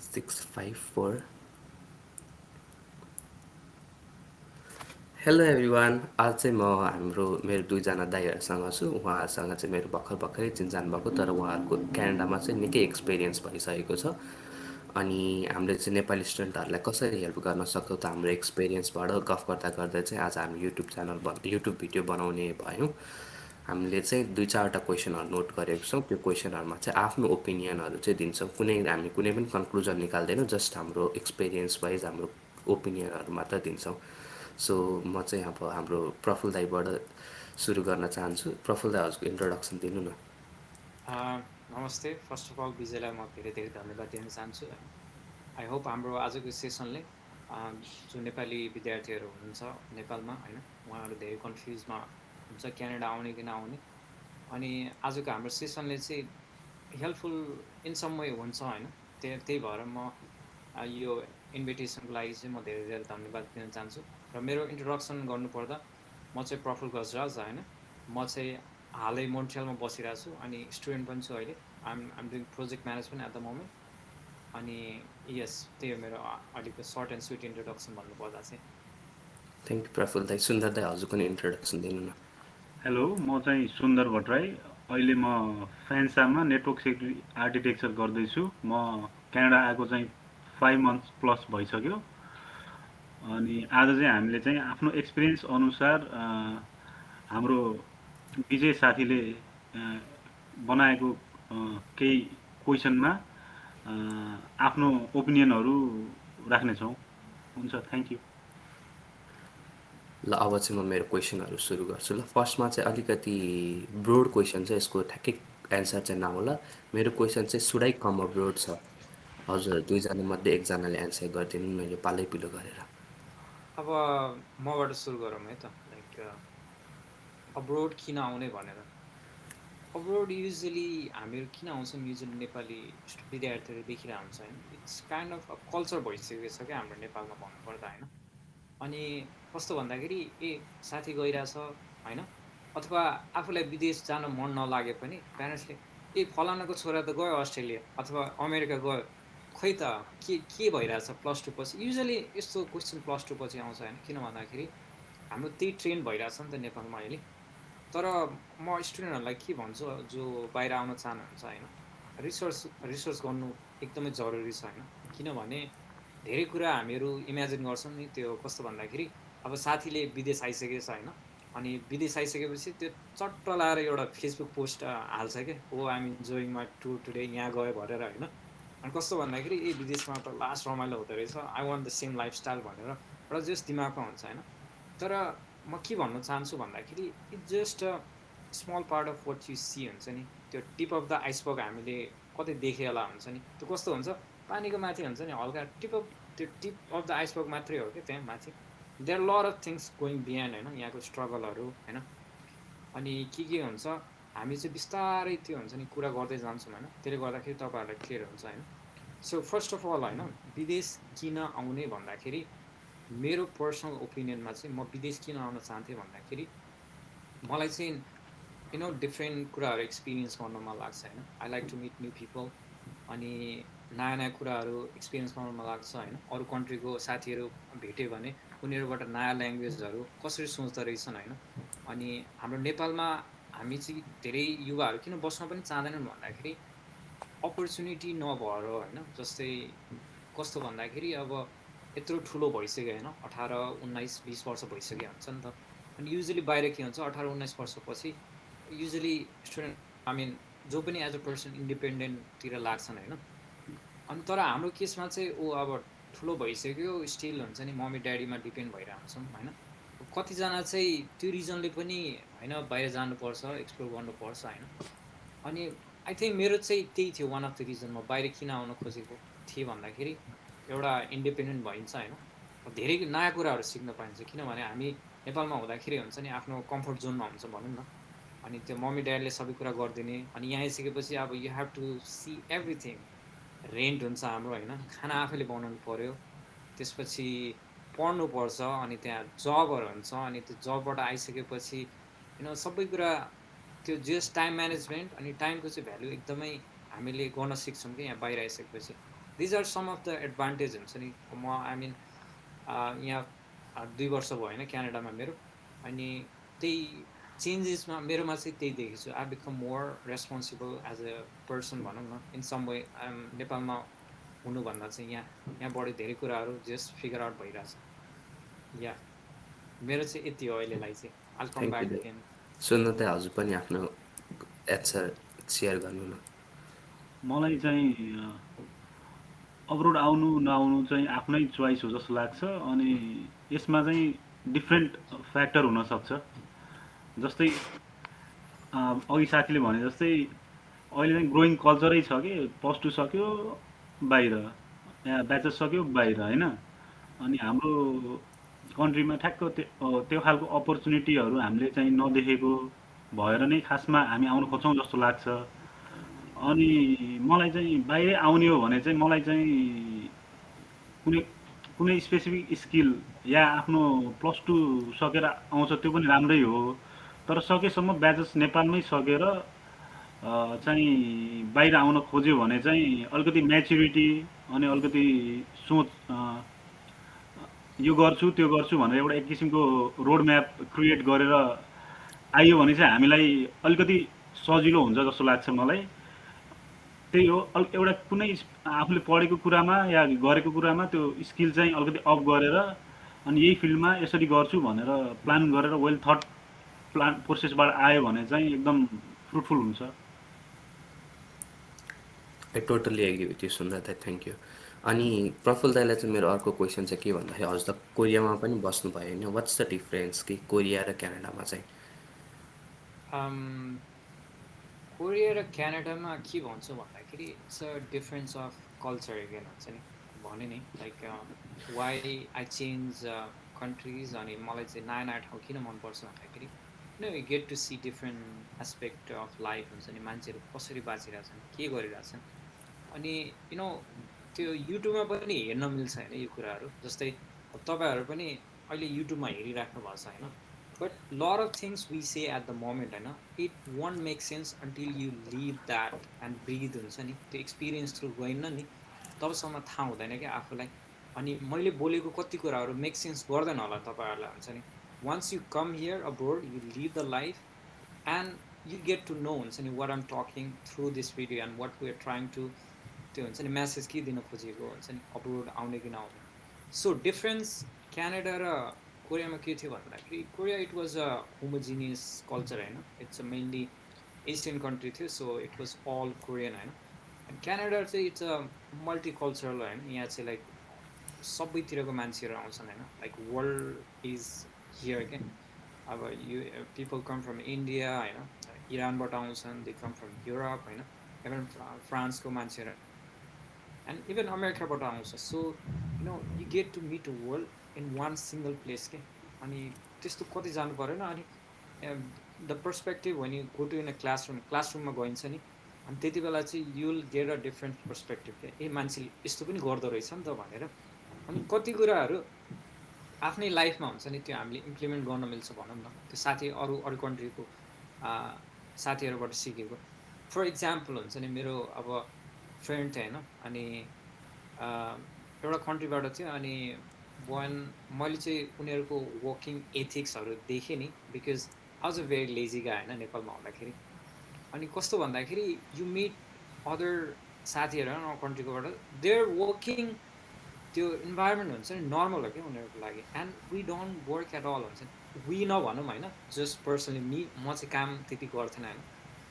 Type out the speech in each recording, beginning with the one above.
654. Hello everyone, आज चाहिँ म मेरो दुईजना दाइहरूसँग छु। उहाँहरूसँग चाहिँ मेरो भर्खरै चिन्जान भएको, तर उहाँहरूको क्यानाडामा चाहिँ निकै एक्सपिरियन्स भइसकेको छ। अनि हामीले चाहिँ नेपाली स्टुडेन्टहरूलाई कसरी हेल्प गर्न सक्छौँ त हाम्रो एक्सपिरियन्सबाट गफ गर्दा गर्दै चाहिँ आज हामी युट्युब भिडियो बनाउने भयौँ। हामीले चाहिँ दुई चारवटा क्वेसनहरू नोट गरेको छौँ। त्यो क्वेसनहरूमा चाहिँ आफ्नो ओपिनियनहरू चाहिँ दिन्छौँ। हामी कुनै पनि कन्क्लुजन निकाल्दैनौँ, जस्ट हाम्रो एक्सपिरियन्स वाइज हाम्रो ओपिनियनहरू मात्र दिन्छौँ। सो म चाहिँ अब हाम्रो प्रफुल दाईबाट सुरु गर्न चाहन्छु। प्रफुल दाई, हजुरको इन्ट्रोडक्सन दिनु न। नमस्ते। फर्स्ट अफ अल विजयलाई म धेरै धेरै धन्यवाद दिन चाहन्छु होइन। आई होप हाम्रो आजको सेसनले जो नेपाली विद्यार्थीहरू हुनुहुन्छ नेपालमा होइन, उहाँहरू धेरै कन्फ्युजमा हुन्छ क्यानाडा आउने कि नआउने। अनि आजको हाम्रो सेसनले चाहिँ हेल्पफुल इन सम वे हुन्छ होइन। त्यही भएर म यो इन्भिटेसनको लागि चाहिँ म धेरै धेरै धन्यवाद दिन चाहन्छु। र मेरो इन्ट्रोडक्सन गर्नुपर्दा म चाहिँ प्रफुल गजराज होइन। म चाहिँ हालै मोन्ट्रियलमा बसिरहेको छु अनि स्टुडेन्ट पनि छु अहिले। I'm doing project management at the moment. अनि यस, त्यही हो मेरो अहिलेको सर्ट एन्ड स्विट इन्ट्रोडक्सन भन्नुपर्दा चाहिँ। थ्याङ्क यू प्रफुल दाई। सुन्दर दाई, हजुरको पनि इन्ट्रोडक्सन दिनु न। हेलो, म चाहिँ सुन्दर भट्टराई। अहिले म फ्यान्सामा नेटवर्क सेक्युरिटी आर्किटेक्चर गर्दैछु। म क्यानाडा आएको चाहिँ 5 मन्थ्स प्लस भइसक्यो। अनि आज चाहिँ हामीले चाहिँ आफ्नो एक्सपिरियन्स अनुसार हाम्रो विजय साथीले बनाएको केही क्वेसनमा आफ्नो ओपिनियनहरू राख्नेछौँ। हुन्छ, थ्याङ्क यू। ल, अब चाहिँ म मेरो क्वेसनहरू सुरु गर्छु। ल, फर्स्टमा चाहिँ अलिकति ब्रोड क्वेसन छ, यसको ठ्याक्कै एन्सर चाहिँ नहोला। मेरो क्वेसन चाहिँ सुड आई कम अब्रोड छ। हजुर दुईजना मध्ये एकजनाले एन्सर गरिदिनु न यो पालै पिलो गरेर। अब मबाट सुरु गरौँ है त। लाइक अब्रोड किन आउने भनेर। अब्रोड युजली हामीहरू किन आउँछौँ, युजली नेपाली विद्यार्थीहरू देखिरहेको हुन्छ होइन। It's kind of a culture भइसकेको छ क्या हाम्रो नेपालमा भन्नुपर्दा होइन। अनि कस्तो भन्दाखेरि साथी गइरहेछ होइन, अथवा आफूलाई विदेश जान मन नलागे पनि प्यारेन्ट्सले फलानाको छोरा त गयो अस्ट्रेलिया अथवा अमेरिका गयो, खोइ त के भइरहेछ प्लस टू पछि। युजली यस्तो क्वेसन प्लस टू पछि आउँछ होइन। किन भन्दाखेरि हाम्रो त्यही ट्रेन्ड भइरहेछ नि त नेपालमा अहिले। तर म स्टुडेन्टहरूलाई के भन्छु, जो बाहिर आउन चाहनुहुन्छ होइन, रिसर्च गर्नु एकदमै जरुरी छ होइन। किनभने धेरै कुरा हामीहरू इमेजिन गर्छौँ नि, त्यो कस्तो भन्दाखेरि अब साथीले विदेश आइसकेको छ होइन, अनि विदेश आइसकेपछि त्यो चट्ट लाएर एउटा फेसबुक पोस्ट हाल्छ क्या, oh I'm enjoying my tour today, यहाँ गयो भनेर होइन। अनि कस्तो भन्दाखेरि विदेशमा त लास्ट रमाइलो हुँदो रहेछ, I want the same lifestyle भनेर एउटा जस्ट दिमागमा हुन्छ होइन। तर म के भन्न चाहन्छु भन्दाखेरि it's just a small part of what you see हुन्छ नि, त्यो टिप अफ द आइसबर्ग हामीले कतै देखेला हुन्छ नि। त्यो कस्तो हुन्छ, पानीको माथि हुन्छ नि हल्का त्यो टिप अफ द आइसबर्ग मात्रै हो क्या त्यहाँ माथि। There lot of things going behind होइन, यहाँको स्ट्रगलहरू होइन। अनि के हुन्छ, हामी चाहिँ बिस्तारै त्यो हुन्छ नि कुरा गर्दै जान्छौँ होइन। त्यसले गर्दाखेरि तपाईँहरूलाई क्लियर हुन्छ होइन। सो फर्स्ट अफ अल होइन, विदेश किन आउने भन्दाखेरि मेरो पर्सनल ओपिनियनमा चाहिँ म विदेश किन आउन चाहन्थेँ भन्दाखेरि मलाई चाहिँ डिफ्रेन्ट कुराहरू एक्सपिरियन्स गर्न मन लाग्छ होइन। I like to meet new people. अनि नयाँ नयाँ कुराहरू एक्सपिरियन्स गर्न मन लाग्छ होइन। अरू कन्ट्रीको साथीहरू भेट्यो भने उनीहरूबाट नयाँ ल्याङ्ग्वेजहरू कसरी सोच्दो रहेछन् होइन। अनि हाम्रो नेपालमा हामी चाहिँ धेरै युवाहरू किन बस्न पनि चाहँदैनन् भन्दाखेरि अपर्च्युनिटी नभएर होइन। जस्तै कस्तो भन्दाखेरि अब यत्रो ठुलो भइसक्यो होइन, 18 19 20 वर्ष भइसक्यो हुन्छ नि त। अनि युजली बाहिर के हुन्छ, 18 19 वर्षपछि युजली स्टुडेन्ट आई मिन जो पनि एज अ पर्सन इन्डिपेन्डेन्टतिर लाग्छन् होइन। अनि तर हाम्रो केसमा चाहिँ अब ठुलो भइसक्यो, स्टिल हुन्छ नि मम्मी ड्याडीमा डिपेन्ड भइरहेको हुन्छौँ होइन। कतिजना चाहिँ त्यो रिजनले पनि होइन बाहिर जानुपर्छ, एक्सप्लोर गर्नुपर्छ होइन। अनि आई थिङ्क मेरो चाहिँ त्यही थियो वान अफ द रिजन म बाहिर किन आउन खोजेको थिएँ भन्दाखेरि एउटा इन्डिपेन्डेन्ट भइन्छ होइन। धेरै नयाँ कुराहरू सिक्न पाइन्छ, किनभने हामी नेपालमा हुँदाखेरि हुन्छ नि आफ्नो कम्फर्ट जोनमा हुन्छ भनौँ न। अनि त्यो मम्मी ड्याडीले सबै कुरा गरिदिने, अनि यहाँ आइसकेपछि अब you have to see everything. Rent हुन्छ हाम्रो होइन, खाना आफैले बनाउनु पऱ्यो, त्यसपछि पढ्नुपर्छ, अनि त्यहाँ जबहरू हुन्छ, अनि त्यो जबबाट आइसकेपछि सबै कुरा त्यो जस्ट टाइम म्यानेजमेन्ट अनि टाइमको चाहिँ भ्यालु एकदमै हामीले गर्न सिक्छौँ कि यहाँ बाहिर आइसकेपछि। These are some of the advantage हुन्छ नि म आई मिन यहाँ 2 वर्ष भयो होइन क्यानाडामा मेरो अनि त्यही चेन्जेसमा मेरोमा चाहिँ त्यही देखेको छु I become more responsible as a person भनौँ न इन सम वे नेपालमा हुनुभन्दा चाहिँ यहाँ बढी धेरै कुराहरू जस्ट फिगर आउट भइरहेछ या मेरो चाहिँ यति हो अहिलेलाई चाहिँ आइल कम थ्याङ्क यू ब्याक दाइ। अगेन सुन्नु त हजुर पनि आफ्नो एन्सर सेयर गर्नु न। मलाई चाहिँ अब्रोड आउनु नआउनु चाहिँ आफ्नै चोइस हो जस्तो लाग्छ अनि यसमा चाहिँ डिफ्रेन्ट फ्याक्टर हुनसक्छ। जस्तै अघि साथीले भने जस्तै अहिले चाहिँ ग्रोइङ कल्चरै छ कि प्लस टू सक्यो बाहिर, यहाँ ब्याचलर सक्यो बाहिर होइन। अनि हाम्रो कन्ट्रीमा ठ्याक्क त्यो खालको अपर्च्युनिटीहरू हामीले चाहिँ नदेखेको भएर नै खासमा हामी आउन खोज्छौँ जस्तो लाग्छ। अनि मलाई चाहिँ बाहिरै आउने हो भने चाहिँ मलाई चाहिँ कुनै कुनै स्पेसिफिक स्किल या आफ्नो प्लस टू सकेर आउँछ त्यो पनि राम्रै हो। तर सकेसम्म ब्याचलर्स नेपालमै सकेर चाहिँ बाहिर आउन खोज्यो भने चाहिँ अलिकति म्याच्युरिटी अनि अलिकति सोच यो गर्छु त्यो गर्छु भनेर एउटा एक किसिमको रोड म्याप क्रिएट गरेर आइयो भने चाहिँ हामीलाई अलिकति सजिलो हुन्छ जस्तो लाग्छ मलाई। त्यही हो एउटा कुनै आफूले पढेको कुरामा या गरेको कुरामा त्यो स्किल चाहिँ अलिकति अप गरेर अनि यही फिल्डमा यसरी गर्छु भनेर प्लान गरेर वेल थट प्लान प्रोसेसबाट आयो भने चाहिँ एकदम फ्रुटफुल हुन्छ। I totally agree with you Sundar दाइ, थ्याङ्क यू। अनि प्रफुल्ल दाइलाई चाहिँ मेरो अर्को क्वेसन चाहिँ के भन्दाखेरि हजुर त कोरियामा पनि बस्नुभयो होइन, वाट्स द डिफरेन्स कि कोरिया र क्यानाडामा चाहिँ? कोरिया र क्यानाडामा के भन्छु भन्दाखेरि it's a difference of culture again हुन्छ नि भने नि like why I change countries अनि मलाई चाहिँ नयाँ नयाँ ठाउँ किन मनपर्छ भन्दाखेरि you get to see different aspect of life हुन्छ नि मान्छेहरू कसरी बाँचिरहेछन् के गरिरहेछन् अनि त्यो युट्युबमा पनि हेर्न मिल्छ होइन यो कुराहरू जस्तै अब तपाईँहरू पनि अहिले युट्युबमा हेरिराख्नु भएको छ होइन but lot of things we say at the moment होइन it won't make sense until you live that and breathe हुन्छ नि त्यो एक्सपिरियन्स थ्रु गएन नि तबसम्म थाहा हुँदैन क्या आफूलाई अनि मैले बोलेको कति कुराहरू मेक सेन्स गर्दैन होला तपाईँहरूलाई हुन्छ नि once you come here abroad you live the life and you get to know हुन्छ नि what I'm talking through this video and what we are trying to त्यो हुन्छ नि म्यासेज के दिन खोजेको हुन्छ नि अब्रोड आउने कि नआउने सो डिफ्रेन्स क्यानाडा र कोरियामा के थियो भन्दाखेरि Korea it was a homogeneous culture होइन it's a mainly Asian country थियो so it was all Korean होइन एन्ड क्यानाडा चाहिँ इट्स अ मल्टिकल्चरल होइन यहाँ चाहिँ लाइक सबैतिरको मान्छेहरू आउँछन् होइन लाइक वर्ल्ड इज हियर क्या अब you people come from India होइन इरानबाट आउँछन् दे कम फ्रम युरोप होइन इभन फ्रान्सको मान्छेहरू एन्ड इभन अमेरिकाबाट आउँछ so you get to meet a world in one single place के अनि त्यस्तो कति जानु परेन अनि the perspective when you go to in a क्लासरुममा गइन्छ नि अनि त्यति बेला चाहिँ you'll get a different perspective क्या ए मान्छेले यस्तो पनि गर्दो रहेछ नि त भनेर अनि कति कुराहरू आफ्नै लाइफमा हुन्छ नि त्यो हामीले इम्प्लिमेन्ट गर्न मिल्छ भनौँ न त्यो साथी अरू अरू कन्ट्रीको साथीहरूबाट सिकेको फर इक्जाम्पल हुन्छ नि मेरो अब फ्रेन्ड थियो होइन अनि एउटा कन्ट्रीबाट थियो अनि वान मैले चाहिँ उनीहरूको वर्किङ एथिक्सहरू देखेँ नि because I was a very lazy गाई होइन नेपालमा हुँदाखेरि अनि कस्तो भन्दाखेरि यु मिट अदर साथीहरू होइन कन्ट्रीकोबाट दे आर वर्किङ त्यो इन्भाइरोमेन्ट हुन्छ नि नर्मल हो क्या उनीहरूको लागि and we don't work at all हुन्छ नि वी नभनौँ होइन जस्ट पर्सनली म चाहिँ काम त्यति गर्थेन होइन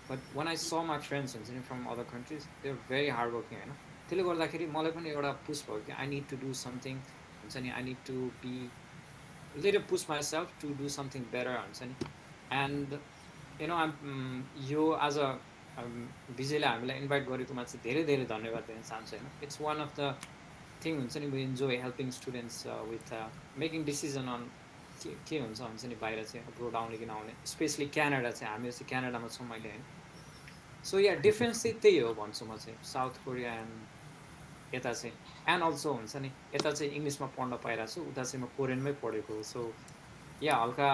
but when I saw my friends हुन्छ नि from other countries they are very hard working होइन त्यसले गर्दाखेरि मलाई पनि एउटा पुस भयो कि I need to do something हुन्छ नि I need to be little push myself to do something better हुन्छ नि एन्ड यो आज विजयले हामीलाई इन्भाइट गरेकोमा चाहिँ धेरै धेरै धन्यवाद दिन चाहन्छु होइन it's one of the thing हुन्छ नि we enjoy helping students with making decision on के हुन्छ नि बाहिर चाहिँ अब्रोड आउने कि नआउने स्पेसली क्यानाडा चाहिँ हामीहरू चाहिँ क्यानाडामा छौँ मैले होइन सो या डिफ्रेन्स चाहिँ त्यही हो भन्छु म चाहिँ साउथ कोरिया एन्ड यता चाहिँ एन्ड अल्सो हुन्छ नि यता चाहिँ इङ्ग्लिसमा पढ्न पाइरहेको छु उता चाहिँ म कोरियनमै पढेको हो सो या हल्का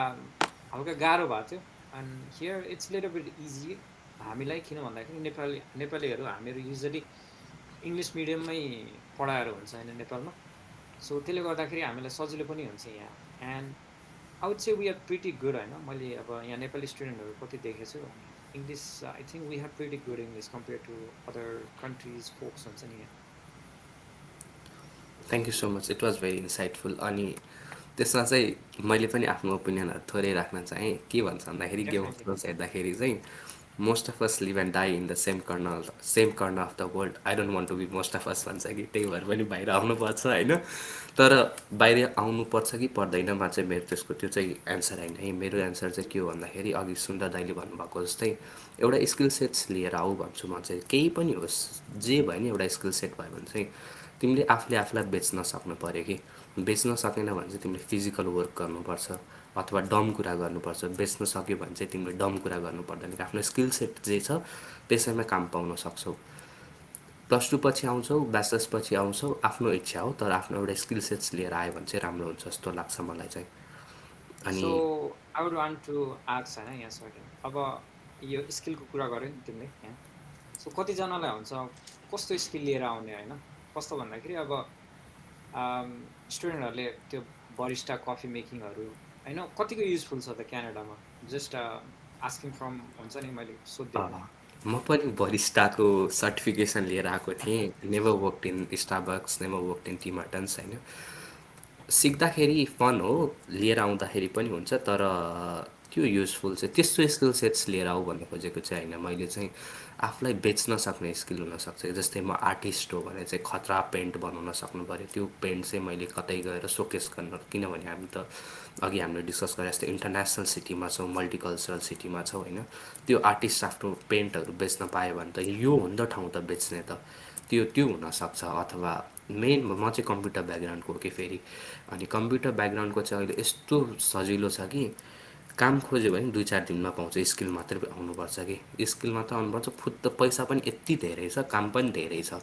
हल्का गाह्रो भएको थियो and here it's little beet easy हामीलाई किन भन्दाखेरि नेपालीहरू हामीहरू युजली इङ्ग्लिस मिडियममै पढाएर हुन्छ होइन नेपालमा, सो त्यसले गर्दाखेरि हामीलाई सजिलो पनि हुन्छ यहाँ। And I would say we are pretty good होइन, मैले अब यहाँ नेपाली स्टुडेन्टहरू कति देखेको छु, अनि English I think we have pretty good English compare to other countries folks हुन्छ नि यहाँ। Thank you so much, it was very insightful. अनि त्यसमा चाहिँ मैले पनि आफ्नो ओपिनियनहरू थोरै राख्न चाहेँ। के भन्छ भन्दाखेरि गेम अफ डेफिनेटली। थ्रोन्स हेर्दाखेरि चाहिँ most of us live and die in the same corner of the world. I don't want to be most of us भन्छ कि, त्यही भएर पनि बाहिर आउनुपर्छ होइन। तर बाहिर आउनुपर्छ कि पर्दैनमा चाहिँ मेरो त्यसको त्यो चाहिँ एन्सर होइन है। मेरो एन्सर चाहिँ के हो भन्दाखेरि अघि सुन्दर दाइले भन्नुभएको जस्तै एउटा स्किल सेट्स लिएर आऊ भन्छु म चाहिँ। केही पनि होस्, जे भयो नि एउटा स्किल सेट भयो भने चाहिँ तिमीले आफूले आफूलाई बेच्न सक्नु पऱ्यो कि। बेच्न सकेन भने चाहिँ तिमीले फिजिकल वर्क गर्नुपर्छ अथवा डम कुरा गर्नुपर्छ। बेच्न सक्यो भने चाहिँ तिमीले डम कुरा गर्नु पर्दैन कि आफ्नो स्किल सेट जे छ त्यसैमा काम पाउन सक्छौ। प्लस टू पछि आउँछौ, ब्याचलर्स पछि आउँछौ, आफ्नो इच्छा हो, तर आफ्नो एउटा स्किल सेट्स लिएर आयो भने चाहिँ राम्रो हुन्छ जस्तो लाग्छ मलाई चाहिँ। सो अनि I would want to ask होइन यहाँ सर्टेन, अब यो स्किलको कुरा गऱ्यो नि तिमीले यहाँ, सो कतिजनालाई हुन्छ कस्तो स्किल लिएर आउने होइन, कस्तो भन्दाखेरि अब स्टुडेन्टहरूले त्यो बरिस्टा कफी मेकिङहरू होइन कतिको युजफुल छ त क्यानाडामा, जस्ट आस्किङ फ्रम हुन्छ नि, मैले सोधिदिएको नि। म पनि बरिस्टाको सर्टिफिकेसन लिएर आएको थिएँ। Never worked in Starbucks, never worked in Tim Hortons होइन। सिक्दाखेरि फन हो, लिएर आउँदाखेरि पनि हुन्छ, तर त्यो युजफुल चाहिँ त्यस्तो स्किल सेट्स लिएर आऊ भन्नु खोजेको चाहिँ होइन। मैले चाहिँ आफूलाई बेच्न सक्ने स्किल हुनसक्छ। जस्तै म आर्टिस्ट हो भने चाहिँ खतरा पेन्ट बनाउन सक्नु पऱ्यो। त्यो पेन्ट चाहिँ मैले कतै गएर सोकेस गर्न, किनभने हामी त अघि हामीले डिस्कस गरे जस्तो इन्टरनेसनल सिटीमा छौँ, मल्टिकल्चरल सिटीमा छौँ होइन। त्यो आर्टिस्ट आफ्नो पेन्टहरू बेच्न पायो भने त यो हो नि त ठाउँ त बेच्ने त, त्यो त्यो हुनसक्छ। अथवा मेन म चाहिँ कम्प्युटर ब्याकग्राउन्डको हो कि फेरि। अनि कम्प्युटर ब्याकग्राउन्डको चाहिँ अहिले यस्तो सजिलो छ कि काम खोज्यो भने 2-4 दिनमा पाउँछ। स्किल मात्रै आउनुपर्छ कि, स्किल मात्र आउनुपर्छ। फुत्त पैसा पनि यति धेरै छ, काम पनि धेरै छ।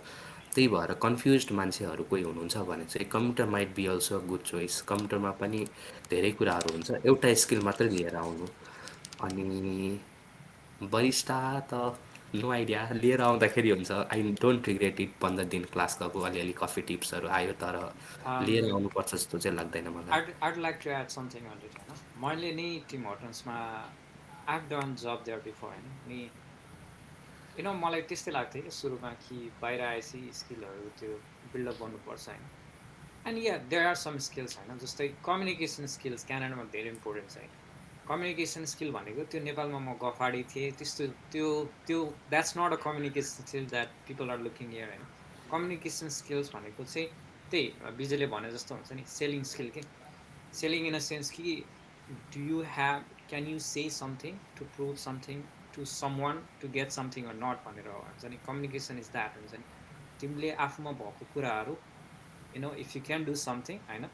त्यही भएर कन्फ्युज्ड मान्छेहरू कोही हुनुहुन्छ भने चाहिँ computer might be also good choice. कम्प्युटरमा पनि धेरै कुराहरू हुन्छ, एउटा स्किल मात्रै लिएर आउनु। अनि बरिस्टा त नो आइडिया, लिएर आउँदाखेरि हुन्छ। I don't regret it. 15 दिन क्लास गएको, अलिअलि कफी टिप्सहरू आयो, तर लिएर आउनुपर्छ जस्तो चाहिँ लाग्दैन मलाई। I'd like to add something on it होइन, मैले नि team हर्टन्समा I've done job there before होइन, अनि मलाई त्यस्तै लाग्थ्यो कि सुरुमा कि बाहिर आएपछि स्किलहरू त्यो बिल्डअप गर्नुपर्छ होइन। And yeah there are some skills होइन, जस्तै कम्युनिकेसन स्किल्स क्यानाडामा धेरै इम्पोर्टेन्ट छ होइन। कम्युनिकेसन स्किल भनेको त्यो नेपालमा म गफाडी थिएँ त्यस्तो, त्यो त्यो that's not a communication skill that people are looking here होइन। कम्युनिकेसन स्किल्स भनेको चाहिँ त्यही विजयले भने जस्तो हुन्छ नि, सेलिङ स्किल के, selling in a sense कि do you have, can you say something to prove something to someone to get something or not भनेर हुन्छ नि। कम्युनिकेसन इज द्याट हुन्छ नि, तिमीले आफूमा भएको कुराहरू if you can do something होइन,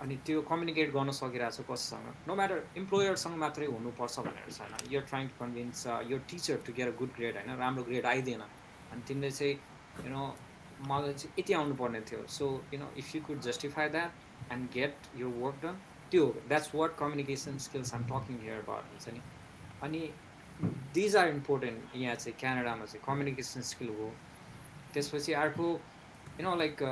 अनि त्यो कम्युनिकेट गर्न सकिरहेको छ कसैसँग, नो म्याटर इम्प्लोयरसँग मात्रै हुनुपर्छ भनेर छैन। युआर ट्राइङ टु कन्भिन्स यो teacher to get a good grade होइन, राम्रो ग्रेड आइदिएन अनि तिमीले चाहिँ मलाई चाहिँ यति आउनुपर्ने थियो, so if you could justify that and get यो वर्क डन, त्यो that's what communication skills I'm talking here about हुन्छ नि। अनि दिज आर इम्पोर्टेन्ट यहाँ चाहिँ क्यानाडामा चाहिँ कम्युनिकेसन स्किल हो। त्यसपछि अर्को like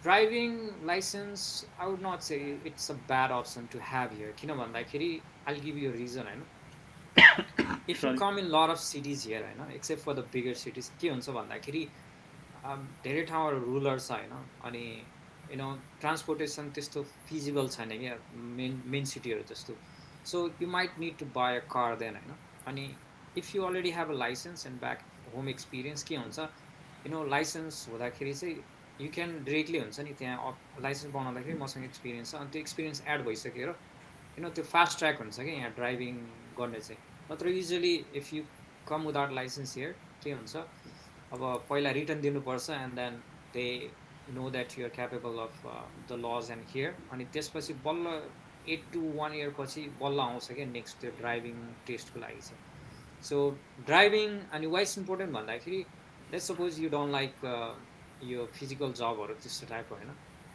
driving licence I would not say it's a bad option to have here, किन भन्दाखेरि आई गिभ यु रिजन होइन। If you sorry. Come in lot of cities here होइन, except for the bigger cities, के हुन्छ भन्दाखेरि धेरै ठाउँहरू rural छ होइन, अनि ट्रान्सपोर्टेसन त्यस्तो फिजिबल छैन क्या मेन सिटीहरू जस्तो। So you might need to buy a car then होइन। अनि if you already have a license and back home experience के हुन्छ, लाइसेन्स हुँदाखेरि चाहिँ यु क्यान डिरेक्टली हुन्छ नि त्यहाँ लाइसेन्स बनाउँदाखेरि मसँग एक्सपिरियन्स छ, अनि त्यो एक्सपिरियन्स एड भइसकेर त्यो फास्ट ट्र्याक हुन्छ क्या यहाँ ड्राइभिङ गर्ने चाहिँ। नत्र usually if you come without license here के हुन्छ, अब पहिला रिटर्न दिनुपर्छ and then they know that you're capable of the laws and here, अनि त्यसपछि बल्ल 8 to 1 year पछि बल्ल आउँछ क्या नेक्स्ट त्यो ड्राइभिङ टेस्टको लागि चाहिँ। सो ड्राइभिङ अनि वाइस इम्पोर्टेन्ट भन्दाखेरि let's suppose you don't like यो फिजिकल जबहरू त्यस्तो टाइपको होइन,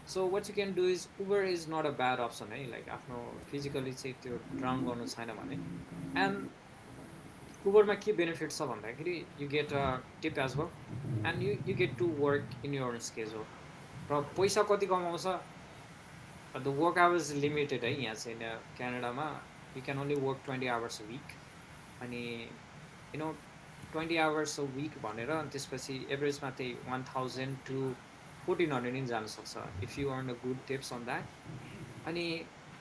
so what you can do is Uber is not a bad option है, लाइक आफ्नो फिजिकली चाहिँ त्यो ड्राउन गर्नु छैन भने। एन्ड उबरमा के बेनिफिट छ भन्दाखेरि you get a tip as well and you get to work in your schedule र पैसा कति कमाउँछ द वर्क आवर्स लिमिटेड है यहाँ चाहिँ क्यानाडामा you can only work 20 hours a week अनि you know 20 hours a week भनेर अनि त्यसपछि एभरेजमा त्यही 1000 टु 1400 नि जान सक्छ if you earn a good tips on that अनि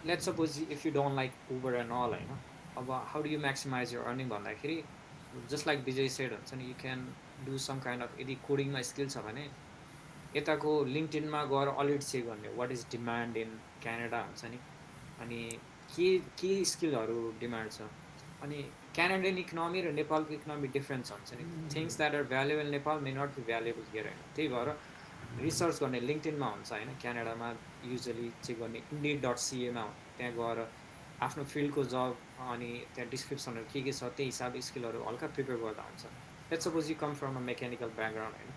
let's suppose if you don't like Uber and all होइन अब how do you maximize your earning भन्दाखेरि जस्ट लाइक विजय सेड हुन्छ नि you can do some kind of यदि कोडिङमा skill छ भने यताको लिङ्कडिनमा गएर अलिट चेक गर्ने what is demand in Canada हुन्छ नि अनि के स्किलहरू डिमान्ड छ अनि क्यानाडियन इकोनोमी र नेपालको इकोनोमी डिफ्रेन्ट छ हुन्छ नि things that are valuable Nepal may not be valuable here होइन त्यही भएर रिसर्च गर्ने लिङ्कडिनमा हुन्छ होइन क्यानाडामा युजली चेक गर्ने indeed.ca त्यहाँ गएर आफ्नो फिल्डको जब अनि त्यहाँ डिस्क्रिप्सनहरू के छ त्यही हिसाबले स्किलहरू हल्का प्रिपेयर गर्दा हुन्छ let's suppose you come from a mechanical background होइन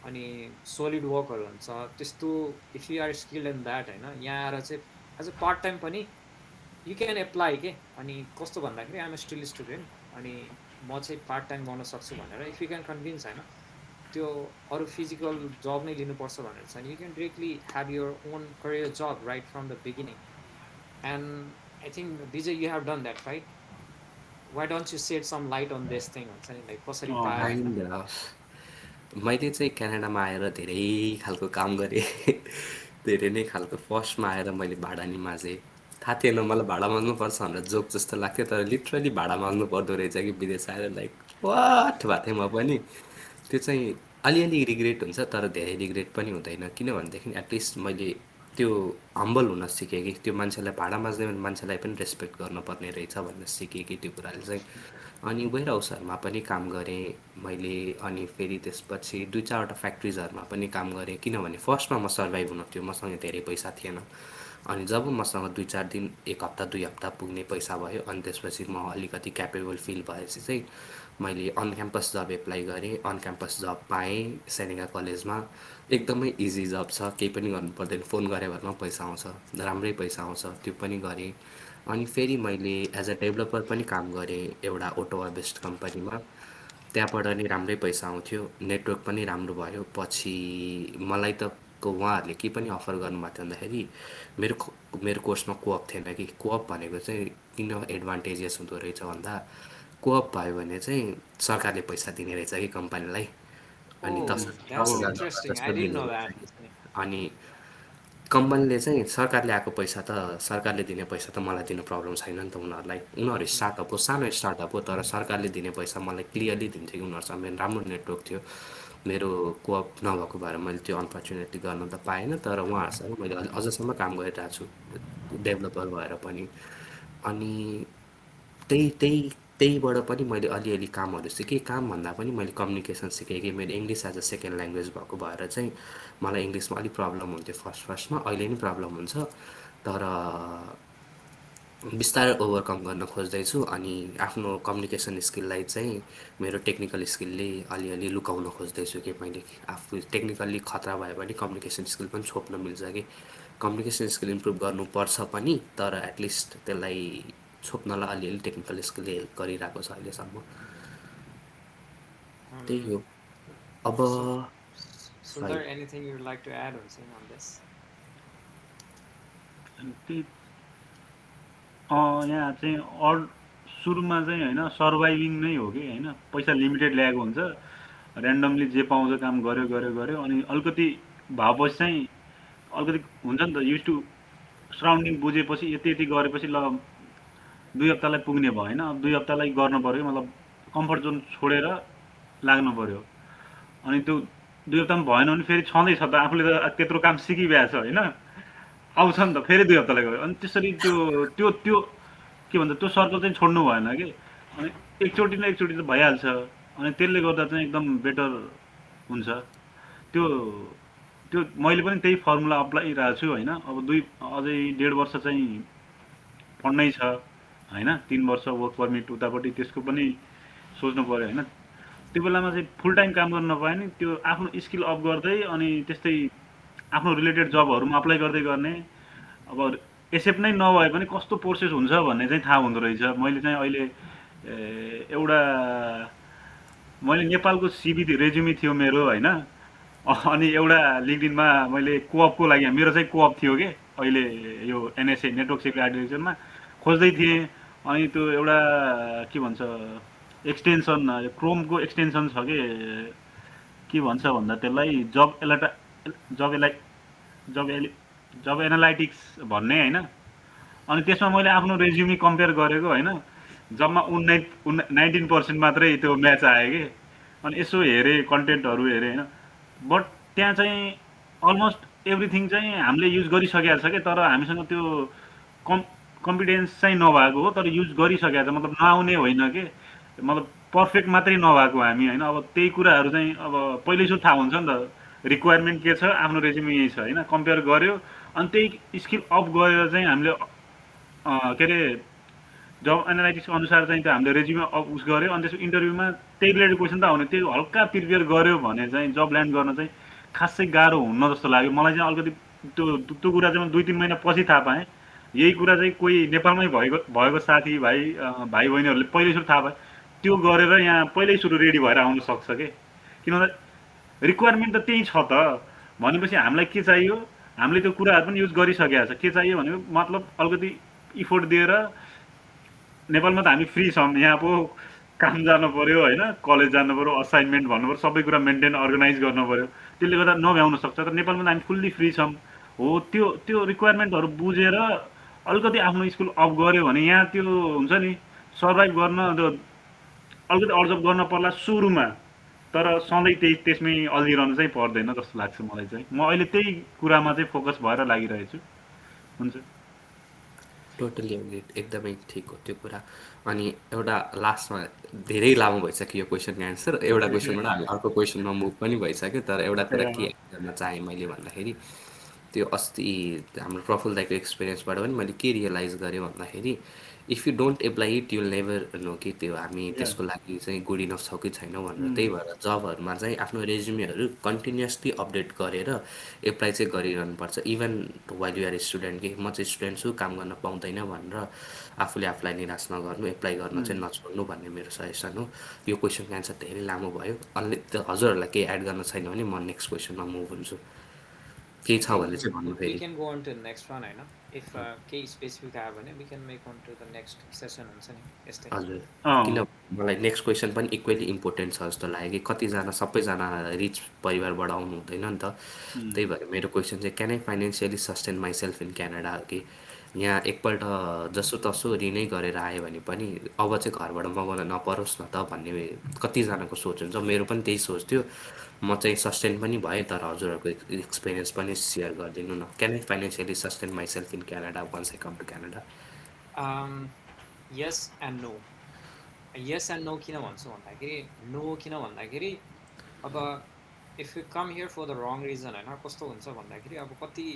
अनि सोलिड वर्कहरू हुन्छ त्यस्तो if you are skilled in that होइन यहाँ आएर चाहिँ एज अ पार्ट टाइम पनि यु क्यान एप्लाई के अनि कस्तो भन्दाखेरि आइएम स्टिल स्टुडेन्ट अनि म चाहिँ पार्ट टाइम गर्न सक्छु भनेर इफ यु क्यान कन्भिन्स होइन त्यो अरू फिजिकल जब नै लिनुपर्छ भनेर छ you can directly have your own career job right from the beginning and I think Vijay you have done that right why don't you said some light on this thing हुन्छ नि like कसरी पायो होइन kind of मैले चाहिँ क्यानाडामा आएर धेरै खालको काम गरेँ धेरै नै खालको फर्स्टमा आएर मैले भाडा नि माझेँ थाहा थिएन मलाई भाडा माझ्नुपर्छ भनेर जोक जस्तो लाग्थ्यो तर लिटरली भाडा माझ्नु पर्दो रहेछ कि विदेश आएर लाइक वाट भएको थिएँ म पनि त्यो चाहिँ अलिअलि रिग्रेट हुन्छ तर धेरै रिग्रेट पनि हुँदैन किनभनेदेखि एटलिस्ट मैले त्यो हम्बल हुन सिकेँ कि त्यो मान्छेलाई भाडा माझ्ने मान्छेलाई पनि रेस्पेक्ट गर्नुपर्ने रहेछ भनेर सिकेँ कि त्यो कुराले चाहिँ अनि वेयर हाउसहरूमा पनि काम गरेँ मैले अनि फेरि त्यसपछि दुई चारवटा फ्याक्ट्रिजहरूमा पनि काम गरेँ किनभने फर्स्टमा म सर्भाइभ हुन थियो मसँग धेरै पैसा थिएन अनि जब मसँग दुई चार दिन एक हप्ता दुई हप्ता पुग्ने पैसा भयो अनि त्यसपछि म अलिकति क्यापेबल फिल भएपछि चाहिँ मैले अन क्याम्पस जब एप्लाई गरेँ अन क्याम्पस जब पाएँ सेनेगा कलेजमा एकदमै इजी जब छ केही पनि गर्नु पर्दैन फोन गऱ्यो भने पैसा आउँछ राम्रै पैसा आउँछ त्यो पनि गरेँ अनि फेरि मैले एज अ डेभलपर पनि काम गरेँ एउटा ओटोवा बेस्ड कम्पनीमा त्यहाँबाट नि राम्रै पैसा आउँथ्यो नेटवर्क पनि राम्रो भयो पछि मलाई त उहाँहरूले के पनि अफर गर्नुभएको थियो भन्दाखेरि मेरो कोर्समा कोअप थिएन कि कोअप भनेको चाहिँ किन एडभान्टेजेस हुँदो रहेछ भन्दा कोअप भयो भने चाहिँ सरकारले पैसा दिने रहेछ कि कम्पनीलाई ओ अनि द्याट्स 10,000 डलर इन्ट्रेस्टिङ जस्तो आई डिडन्ट दिने नो रहेछ द्याट कि हुन्छ नि अनि कम्पनीले चाहिँ सरकारले आएको पैसा त सरकारले दिने पैसा त मलाई दिनु प्रब्लम छैन नि त उनीहरूलाई उनीहरू स्टार्टअप हो सानो स्टार्टअप हो तर सरकारले दिने पैसा मलाई क्लियरली दिन्थ्यो कि उनीहरूसँग मेरो राम्रो नेटवर्क थियो मेरो कोअप नभएको भएर मैले त्यो अनफर्चुनेटली गर्न त पाएन तर उहाँहरूसँग मैले अझसम्म काम गरिरहेको छु डेभलपर भएर पनि अनि त्यहीबाट पनि मैले अलिअलि कामहरू सिकेँ काम भन्दा पनि मैले कम्युनिकेसन सिकेँ कि मेरो English as a second language भएको भएर चाहिँ मलाई इङ्ग्लिसमा अलिक प्रब्लम हुन्थ्यो फर्स्टमा अहिले नि प्रब्लम हुन्छ तर बिस्तारै ओभरकम गर्न खोज्दैछु अनि आफ्नो कम्युनिकेसन स्किललाई चाहिँ मेरो टेक्निकल स्किलले अलिअलि लुकाउन खोज्दैछु कि मैले आफू टेक्निकल्ली खतरा भए पनि कम्युनिकेसन स्किल पनि छोप्न मिल्छ कि कम्युनिकेसन स्किल इम्प्रुभ गर्नुपर्छ पनि तर एटलिस्ट त्यसलाई छोप्नलाई अलिअलि टेक्निकल स्किलले हेल्प गरिरहेको छ अहिलेसम्म त्यही हो अब Sundar, anything you'd like to add on this? त्यही यहाँ चाहिँ सुरुमा चाहिँ होइन सर्भाइभिङ नै हो कि होइन पैसा लिमिटेड ल्याएको हुन्छ ऱ्यान्डमली जे पाउँछ काम गऱ्यो गऱ्यो गऱ्यो अनि अलिकति भएपछि चाहिँ अलिकति हुन्छ नि त युज टु सराउन्डिङ बुझेपछि यति यति गरेपछि ल 2 हप्तालाई पुग्ने भयो होइन अब 2 हप्तालाई गर्नु पऱ्यो मतलब कम्फर्ट जोन छोडेर लाग्नु पऱ्यो अनि त्यो 2 हप्तामा भएन भने फेरि छँदैछ त आफूले त त्यत्रो काम सिकिभएको छ होइन आउँछ नि त फेरि 2 हप्तालाई गयो अनि त्यसरी त्यो त्यो त्यो के भन्छ त्यो सर्कल चाहिँ छोड्नु भएन कि अनि एकचोटि न एकचोटि त भइहाल्छ अनि त्यसले गर्दा चाहिँ एकदम बेटर हुन्छ त्यो त्यो मैले पनि त्यही फर्मुला अप्लाइरहेको छु होइन अब अझै 1.5 वर्ष चाहिँ पढ्नै छ होइन 3 वर्ष वर्क पर्मिट उतापट्टि त्यसको पनि सोच्नु पऱ्यो होइन त्यो बेलामा चाहिँ फुल टाइम काम गर्न नपाए नि त्यो आफ्नो स्किल अप गर्दै अनि त्यस्तै आफ्नो रिलेटेड जबहरूमा अप्लाई गर्दै गर्ने अब एसेप्ट नै नभए पनि कस्तो प्रोसेस हुन्छ भन्ने चाहिँ थाहा हुँदो रहेछ मैले चाहिँ अहिले एउटा मैले नेपालको सिभी रेज्युमी थियो मेरो होइन। अनि एउटा लिङ्क्डइनमा मैले कोअपको लागि मेरो चाहिँ कोअप थियो कि अहिले यो एनएसए नेटवर्क सेक्युरिटी आर्किटेक्चरमा खोज्दै थिएँ। अनि त्यो एउटा के भन्छ एक्सटेन्सन क्रोमको एक्सटेन्सन छ कि के भन्छ भन्दा त्यसलाई जब एलाइ जब एलि जब एनालाइटिक्स भन्ने होइन। अनि त्यसमा मैले आफ्नो रेज्युमी कम्पेयर गरेको होइन। जम्मा 19% मात्रै त्यो म्याच आयो कि। अनि यसो हेरेँ कन्टेन्टहरू हेरेँ होइन। बट त्यहाँ चाहिँ अलमोस्ट एभ्रिथिङ चाहिँ हामीले युज गरिसकेको छ क्या। तर हामीसँग त्यो कम् कम्पिटेन्स चाहिँ नभएको हो, तर युज गरिसकेको छ। मतलब नआउने होइन कि, मतलब पर्फेक्ट मात्रै नभएको हामी होइन। अब त्यही कुराहरू चाहिँ अब पहिल्यै थाहा हुन्छ नि त, रिक्वायरमेन्ट के छ, आफ्नो रेज्युमे यही छ होइन। कम्पेयर गऱ्यो अनि त्यही स्किल अप गरेर चाहिँ हामीले के अरे जब एनालाइटिक्स अनुसार चाहिँ त्यो हामीले रेज्युमे उस गऱ्यो। अनि त्यसको इन्टरभ्यूमा त्यही रिलेटेड क्वेसन त आउने, त्यो हल्का प्रिपेयर गऱ्यो भने चाहिँ जब ल्यान्ड गर्न चाहिँ खासै गाह्रो हुन्न जस्तो लाग्यो मलाई चाहिँ। अलिकति त्यो त्यो कुरा चाहिँ म 2-3 महिना पछि थाहा पाएँ। यही कुरा चाहिँ कोही नेपालमै भएको भएको साथी भाइ बहिनीहरूले पहिल्यै सुरु थाहा पाए, त्यो गरेर यहाँ पहिल्यै सुरु रेडी भएर आउन सक्छ कि। किन भन्दा रिक्वायरमेन्ट त त्यही छ त। भनेपछि हामीलाई के चाहियो, हामीले त्यो कुराहरू पनि युज गरिसकेको छ। के चाहियो भनेको मतलब अलिकति इफोर्ट दिएर, नेपालमा त हामी फ्री छौँ, यहाँ पो काम जानु पऱ्यो होइन, कलेज जानु पऱ्यो, असाइनमेन्ट भन्नु पऱ्यो, सबै कुरा मेन्टेन अर्गनाइज गर्नु पऱ्यो। त्यसले गर्दा नभ्याउन सक्छ। तर नेपालमा त हामी फुल्ली फ्री छौँ। हो, त्यो त्यो रिक्वायरमेन्टहरू बुझेर अलिकति आफ्नो स्किल अप गऱ्यो भने यहाँ त्यो हुन्छ नि, सर्भाइभ गर्न त्यो अलिकति अब्जर्भ गर्न पर्ला सुरुमा। तर सधैँ त्यसमै अल्झिरहनु चाहिँ पर्दैन जस्तो लाग्छ मलाई चाहिँ। म अहिले त्यही कुरामा चाहिँ फोकस भएर लागिरहेछु। हुन्छ। टोटली एग्रिड, एकदमै ठिक हो त्यो कुरा। अनि एउटा लास्टमा धेरै लामो भइसक्यो यो क्वेसनको एन्सर। एउटा क्वेसनबाट हामी अर्को क्वेसनमा मुभ पनि भइसक्यो। तर एउटा कुरा के ए, एड गर्न चाहेँ मैले भन्दाखेरि, त्यो अस्ति हाम्रो प्रफुल दाइको एक्सपिरियन्सबाट पनि मैले के रियलाइज गरेँ भन्दाखेरि, if you don't apply it you'll never know कि त्यो हामी या, त्यसको लागि चाहिँ गुड इनफ छौँ कि छैनौँ भनेर। त्यही उम्, भएर जबहरूमा चाहिँ आफ्नो रेज्युमेहरू कन्टिन्युसली अपडेट गरेर एप्लाई चाहिँ गरिरहनुपर्छ। इभन वाइल युआर स्टुडेन्ट, कि म चाहिँ स्टुडेन्ट छु, काम गर्न पाउँदैन भनेर आफूले आफूलाई निराश नगर्नु, एप्लाई गर्न चाहिँ उम्। नछोड्नु भन्ने मेरो सजेसन हो। यो क्वेसनको एन्सर धेरै लामो भयो। अन्य हजुरहरूलाई केही एड गर्न छैन भने म नेक्स्ट क्वेसनमा मुभ हुन्छु। केही छ I भने चाहिँ think भन्नु we फेरि। can go on to the next one होइन। If केही स्पेसिफिक आयो भने we can make on to the next session हुन्छ नि यस्तै। हजुर, किन अँ, मलाई नेक्स्ट क्वेसन पनि इक्वेली इम्पोर्टेन्ट छ जस्तो लाग्यो कि कतिजना सबैजना रिच परिवारबाट आउनु हुँदैन नि त। उम्, त्यही भएर मेरो क्वेसन चाहिँ, can I financially sustain myself in Canada हो कि। यहाँ एकपल्ट जसोतसो ऋणै गरेर आयो भने पनि अब चाहिँ घरबाट मगाउन नपरोस् न त भन्ने कतिजनाको सोच हुन्छ। मेरो पनि त्यही सोच थियो। म चाहिँ सस्टेन पनि भएँ। तर हजुरहरूको एक्सपिरियन्स पनि सेयर गरिदिनु न। Can I financially sustain myself in Canada once I come to Canada? Yes and no. Yes and no किन भन्छु भन्दाखेरि, नो किन भन्दाखेरि अब if you come here for the wrong reason होइन, कस्तो हुन्छ भन्दाखेरि अब कति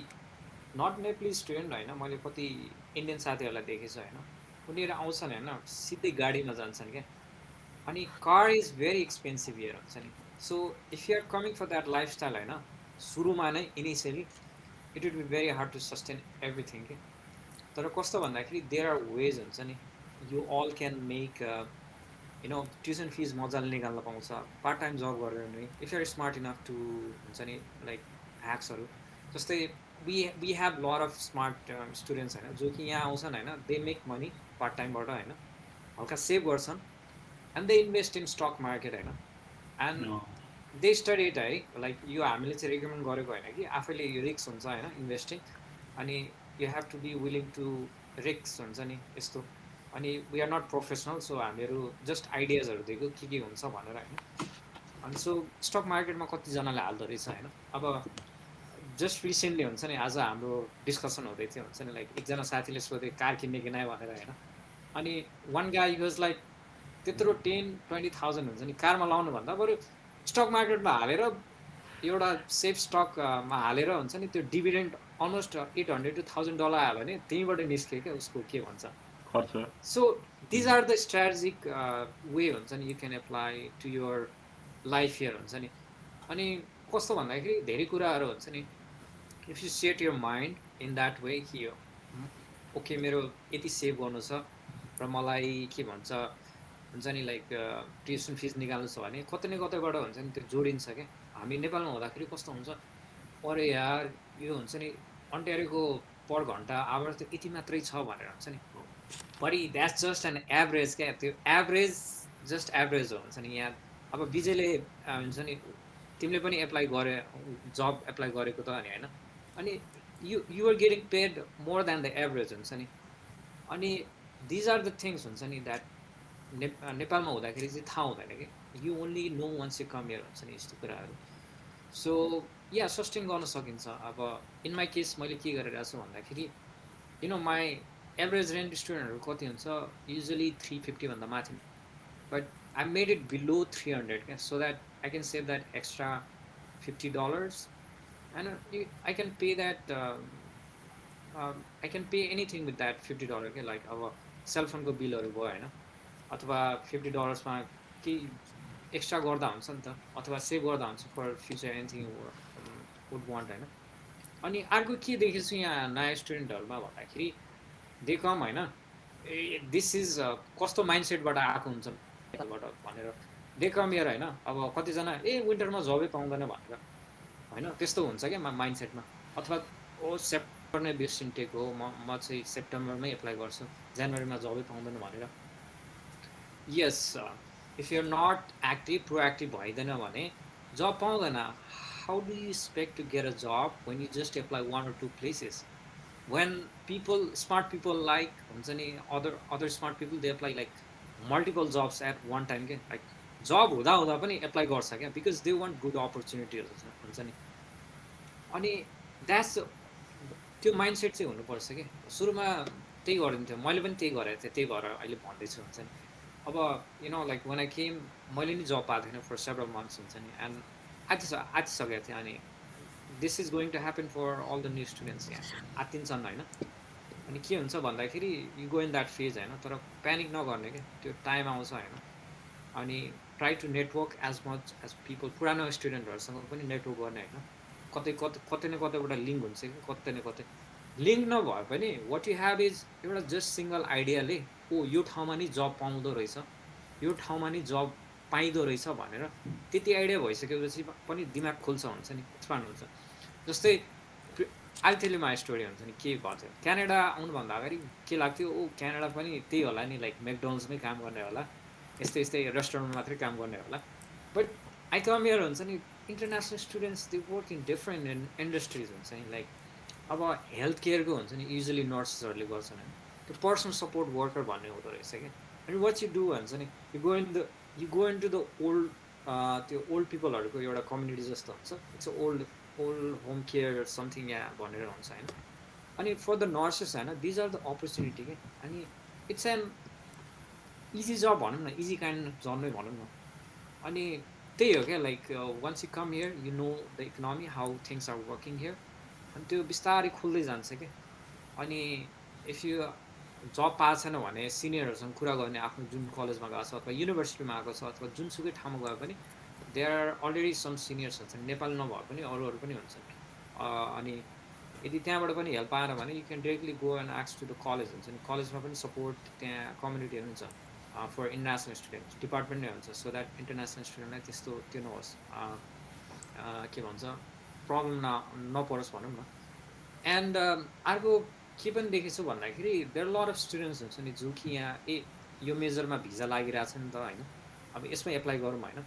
नट नेप्ली स्टुडेन्ट होइन, मैले कति इन्डियन साथीहरूलाई देखेको छु होइन, उनीहरू आउँछन् होइन, सिधै गाडीमा जान्छन् क्या। अनि car is very expensive here हुन्छ नि। So if you are coming for that lifestyle होइन, सुरुमा नै initially it would be very hard to sustain everything के। तर कस्तो भन्दाखेरि देयर आर वेज हुन्छ नि, you all can make tuition fees मजाले निकाल्न पाउँछ पार्ट टाइम जब गरेर नि, if you're smart enough to हुन्छ नि, लाइक ह्याक्सहरू। जस्तै we have lot of smart students होइन, जो कि यहाँ आउँछन् होइन, दे मेक मनी पार्ट टाइमबाट होइन, हल्का सेभ गर्छन् and they invest in stock market होइन, and uh, they study it है। लाइक यो हामीले चाहिँ रिकमेन्ड गरेको होइन कि, आफैले यो रिक्स हुन्छ होइन इन्भेस्टिङ। अनि you have to be willing to रिक्स हुन्छ नि यस्तो। अनि we are not professional, so हामीहरू जस्ट आइडियाजहरू दिएको के हुन्छ भनेर होइन। अनि सो स्टक मार्केटमा कतिजनाले हाल्दो रहेछ होइन। अब जस्ट रिसेन्टली हुन्छ नि, आज हाम्रो डिस्कसन हुँदै थियो हुन्छ नि, लाइक एकजना साथीले सोधे कार किन्ने कि नै भनेर होइन। अनि वान गाई वाज लाइक, त्यत्रो 10-20,000 हुन्छ नि कारमा लाउनु भन्दा बरु स्टक मार्केटमा हालेर एउटा सेफ स्टकमा हालेर हुन्छ नि, त्यो डिभिडेन्ड अलमोस्ट $800 to $1,000 आयो भने त्यहीँबाट निस्क्यो क्या उसको के भन्छ। खर्च। So these are the strategic way हुन्छ नि, you can apply to your life here हुन्छ नि। अनि कस्तो भन्दाखेरि धेरै कुराहरू हुन्छ नि, if you set your mind in that way कि ओके मेरो यति सेभ गर्नु छ र मलाई के भन्छ हुन्छ नि लाइक ट्युसन फिस निकाल्नु छ भने कतै न कतैबाट हुन्छ नि त्यो जोडिन्छ क्या। हामी नेपालमा हुँदाखेरि कस्तो हुन्छ, अरे यार यो हुन्छ नि अन्ट्यारियोको पर घन्टा आवर त यति मात्रै छ भनेर हुन्छ नि। Buddy that's just an average क्या, त्यो एभरेज जस्ट एभरेज हो हुन्छ नि। यहाँ अब विजयले हुन्छ नि तिमीले पनि एप्लाई गरे, जब एप्लाई गरेको त अनि होइन, अनि you're getting paid more than the average हुन्छ नि। अनि दिज आर द थिङ्स हुन्छ नि द्याट नेपालमा हुँदाखेरि चाहिँ थाहा हुँदैन कि, you only know once you come here हुन्छ नि यस्तो कुराहरू। सो या सस्टेन गर्न सकिन्छ। अब इन माई केस मैले के गरिरहेको छु भन्दाखेरि, you know my average rent स्टुडेन्टहरू कति हुन्छ, युजली 350 भन्दा माथि, but I made it below 300 क्या, so that I can save that extra $50 and I can pay that, I can pay anything with that $50 क्या। लाइक अब सेलफोनको बिलहरू भयो होइन, अथवा $50मा केही एक्स्ट्रा गर्दा हुन्छ नि त, अथवा सेभ गर्दा हुन्छ for future anything would want होइन। अनि अर्को के देखेको छु यहाँ नयाँ स्टुडेन्टहरूमा भन्दाखेरि, दे कम होइन, ए दिस इज कस्तो माइन्डसेटबाट आएको हुन्छ भनेर दे कम हियर होइन। अब कतिजना ए विन्टरमा जबै पाउँदैन भनेर होइन, त्यस्तो हुन्छ क्या माइन्डसेटमा। अथवा ओ सेप्टेम्बर नै बेस्ट इन्टेक हो, म चाहिँ सेप्टेम्बरमै एप्लाई गर्छु, जनवरीमा जबै पाउँदैन भनेर। Yes, if you're not active proactive भइदिएन भने जब पाउँदैन। How do you expect to get a job when you just apply 1 or 2 places? When people, smart people like हुन्छ नि other smart people, they apply like multiple jobs at one time के, like job हुँदा हुँदा पनि apply गर्छ क्या, because they want good opportunities हुन्छ नि। अनि द्याट्स त्यो माइन्डसेट चाहिँ हुनुपर्छ कि। सुरुमा त्यही गरिदिन्थ्यो, मैले पनि त्यही गरेको थिएँ, त्यही भएर अहिले भन्दैछु हुन्छ नि। अब you know like one I came, मैले नि जब पाएको थिएन फर सेभरल मन्थ्स हुन्छ नि, एन्ड आँटिसकेको थिएँ। अनि this is going to happen for all the new students यहाँ आत्तिन्छन् होइन। अनि के हुन्छ भन्दाखेरि you go in that phase होइन, तर प्यानिक नगर्ने क्या, त्यो टाइम आउँछ होइन। अनि try to network as much as people, पुरानो स्टुडेन्टहरूसँग पनि नेटवर्क गर्ने होइन। कतै न कतैबाट लिङ्क हुन्छ कि, कतै न कतै लिङ्क नभए पनि वाट यु ह्याभ इज एउटा जस्ट सिङ्गल आइडियाले, ओ यो ठाउँमा नि जब पाउँदो रहेछ, यो ठाउँमा नि जब पाइँदो रहेछ भनेर त्यति आइडिया भइसकेपछि पनि दिमाग खुल्छ हुन्छ नि, एक्सपान्ड हुन्छ। जस्तै I tell you my story हुन्छ नि, के गर्थ्यो क्यानाडा आउनुभन्दा अगाडि के लाग्थ्यो, ओ क्यानाडा पनि त्यही होला नि, लाइक मेकडोनल्ड्समै काम गर्ने होला, यस्तै यस्तै रेस्टुरेन्टमा मात्रै काम गर्ने होला। बट आई कम हियर हुन्छ नि, international students they work in different industries हुन्छ नि। लाइक अब हेल्थ केयरको हुन्छ नि, युजली नर्सेसहरूले गर्छन् होइन, त्यो पर्सनल सपोर्ट वर्कर भन्ने हुँदो रहेछ क्या। अनि वाट यु डु भन्छ नि, you go in to the old, त्यो ओल्ड पिपलहरूको एउटा कम्युनिटी जस्तो हुन्छ, it's old home care something या भनेर हुन्छ होइन। अनि फर द नर्सेस होइन, दिज आर द अपर्च्युनिटी के। अनि इट्स एन इजी जब भनौँ न, इजी काइन्ड जब नै भनौँ न। अनि त्यही हो क्या, like once you come here you know the economy, how things are working here, अनि त्यो बिस्तारै खुल्दै जान्छ क्या। अनि इफ यु जब पाएको छैन भने सिनियरहरूसँग कुरा गर्ने, आफ्नो जुन कलेजमा गएको छ अथवा युनिभर्सिटीमा आएको छ अथवा जुनसुकै ठाउँमा गयो पनि, there are already some seniors हुन्छन्, नेपाल नभए पनि अरूहरू पनि हुन्छन्। अनि यदि त्यहाँबाट पनि हेल्प आएर भने you can directly go and ask to the college हुन्छ नि, कलेजमा पनि सपोर्ट त्यहाँ कम्युनिटीहरू हुन्छ फर इन्टरनेसनल स्टुडेन्ट, डिपार्टमेन्ट नै हुन्छ, सो द्याट इन्टरनेसनल स्टुडेन्टलाई त्यस्तो त्यो नहोस्, के भन्छ प्रब्लम नपरोस् भनौँ न। एन्ड अर्को के पनि देखेको छु भन्दाखेरि, देयर लट अफ स्टुडेन्ट्स हुन्छ नि जो कि यहाँ यो मेजरमा भिजा लागिरहेको छ नि त होइन, अब यसमै एप्लाई गरौँ होइन।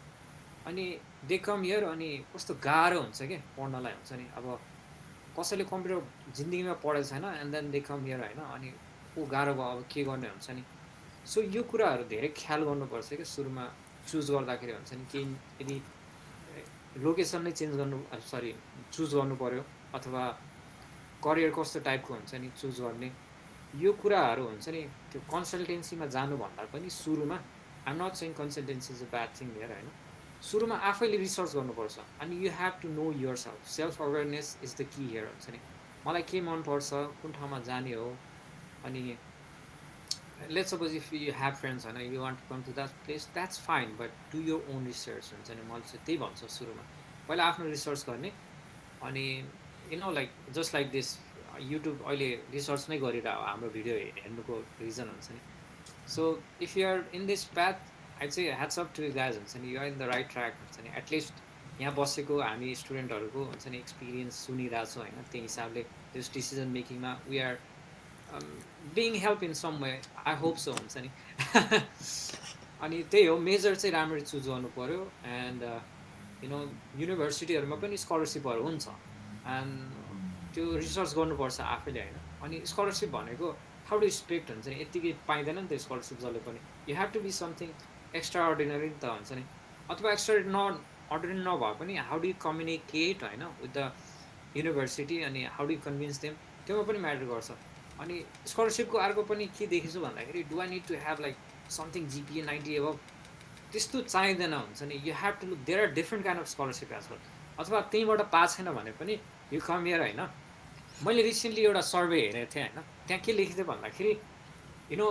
अनि दे कम हियर, अनि कस्तो गाह्रो हुन्छ क्या पढ्नलाई हुन्छ नि। अब कसैले कम्प्युटर जिन्दगीमा पढेको छैन, and then they come here होइन, अनि ऊ गाह्रो भयो, अब के गर्ने हुन्छ नि। सो यो कुराहरू धेरै ख्याल गर्नुपर्छ क्या सुरुमा चुज गर्दाखेरि हुन्छ नि। केही यदि लोकेसन नै चेन्ज गर्नु, सरी चुज गर्नु पऱ्यो, अथवा करियर कस्तो टाइपको हुन्छ नि चुज गर्ने, यो कुराहरू हुन्छ नि। त्यो कन्सल्टेन्सीमा जानुभन्दा पनि सुरुमा, I am not saying consultancy is a bad thing here होइन, सुरुमा आफैले रिसर्च गर्नुपर्छ। अनि you have to know yourself, self awareness is the key here हुन्छ नि। मलाई के मनपर्छ, कुन ठाउँमा जाने हो, अनि let's suppose if you have friends होइन, you want to come to that place, that's fine, but do your own research हुन्छ नि। मैले चाहिँ त्यही भन्छु, सुरुमा पहिला आफ्नो रिसर्च गर्ने। अनि you know like just like this YouTube अहिले रिसर्च नै गरिरह हाम्रो भिडियो हेर्नुको रिजन हुन्छ नि। So if you are in this path, I चाहिँ hats up to you guys हुन्छ नि, you are in the right track हुन्छ नि। एटलिस्ट यहाँ बसेको हामी स्टुडेन्टहरूको हुन्छ नि एक्सपिरियन्स सुनिरहेको छौँ होइन, त्यही हिसाबले त्यस डिसिजन मेकिङमा we are being help in some way, I hope so हुन्छ नि। अनि त्यही हो, मेजर चाहिँ राम्ररी चुज गर्नु पऱ्यो। एन्ड यु नो युनिभर्सिटीहरूमा पनि स्कलरसिपहरू हुन्छ, एन्ड त्यो रिसर्च गर्नुपर्छ आफैले होइन। अनि स्कलरसिप भनेको हाउ डु एक्सपेक्ट हुन्छ नि, यत्तिकै पाइँदैन नि त स्कलरसिप जसले पनि। You have to be something extraordinary नि त हुन्छ नि, अथवा एक्स्ट्रा अर्डिनरी नभए पनि हाउ डु कम्युनिकेट होइन विथ द युनिभर्सिटी, अनि हाउ डु कन्भिन्स देम, त्योमा पनि म्याटर गर्छ। अनि स्कलरसिपको अर्को पनि के देखेछु भन्दाखेरि, do I need to have like something GPA 90 above, त्यस्तो चाहिँदैन हुन्छ नि। You have to look, there are different kind of scholarship as well. अथवा त्यहीँबाट पाएको छैन भने पनि यु कम हियर होइन। मैले रिसेन्टली एउटा सर्वे हेरेको थिएँ होइन, त्यहाँ के लेखिदियो भन्दाखेरि, you know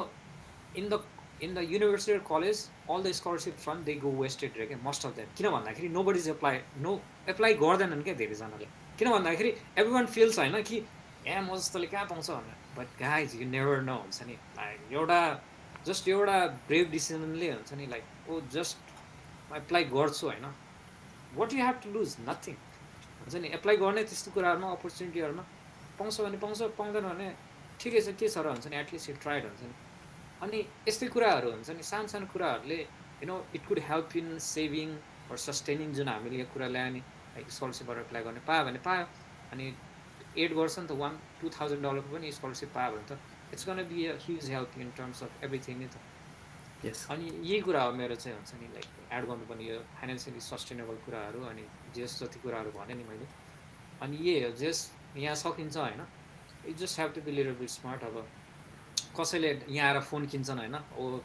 in the university college all the scholarship fund they go wasted रे क्या, मोस्ट अफ देम। किन भन्दाखेरि नो बडी इज एप्लाई गर्दैनन् क्या धेरैजनाले। किन भन्दाखेरि एभ्री वान फिल्स होइन कि ए म जस्तोले कहाँ पाउँछ भनेर। But guys you never know हुन्छ नि, एउटा ब्रेभ डिसिजनले हुन्छ नि, लाइक ओ जस्ट एप्लाई गर्छु होइन, what you have to lose, nothing हुन्छ नि। एप्लाई गर्ने त्यस्तो कुराहरूमा, अपर्च्युनिटीहरूमा पाउँछ भने पाउँछ, पाउँदैन भने ठिकै छ, के छ र हुन्छ नि, एटलिस्ट यु ट्राइड हुन्छ नि। अनि यस्तै कुराहरू हुन्छ नि, सानो सानो कुराहरूले it could help in saving or sustaining, जुन हामीले यो कुरा ल्यायो नि, लाइक स्कलरसिपबाट एप्लाई गर्ने पायो भने पायो। अनि एड गर्छ नि त, $1,000-2,000 पनि स्कलरसिप पायो भने त it's gonna be a huge help in terms of everything नि त। यस। अनि यही कुरा हो मेरो चाहिँ हुन्छ नि, लाइक एड गर्नुपर्ने यो फाइनेन्सियली सस्टेनेबल कुराहरू। अनि जेस जति कुराहरू भने नि मैले, अनि यही हो, जेस यहाँ सकिन्छ होइन। You just have to be little bit smart. अब कसैले यहाँ आएर फोन किन्छन् होइन, ओ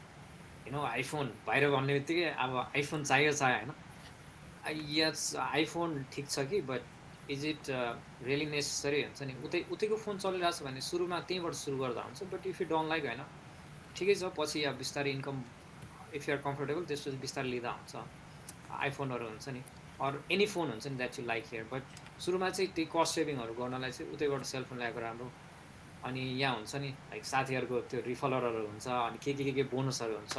आइफोन बाहिर भन्ने बित्तिकै अब आइफोन चाहियो होइन। यस आइफोन ठिक छ कि, but is it really necessary हुन्छ नि। उतैको फोन चलिरहेको छ भने सुरुमा त्यहीँबाट सुरु गर्दा हुन्छ। But if you don't like होइन, ठिकै छ, पछि अब बिस्तारै income if you are comfortable त्यसपछि बिस्तारै लिँदा हुन्छ। आइफोनहरू हुन्छ नि, अरू एनी फोन हुन्छ नि that you like here. But सुरुमा चाहिँ त्यही कस्ट सेभिङहरू गर्नलाई चाहिँ उतैबाट सेलफोन ल्याएको राम्रो। अनि यहाँ हुन्छ नि लाइक साथीहरूको त्यो रिफलरहरू हुन्छ, अनि के बोनसहरू हुन्छ,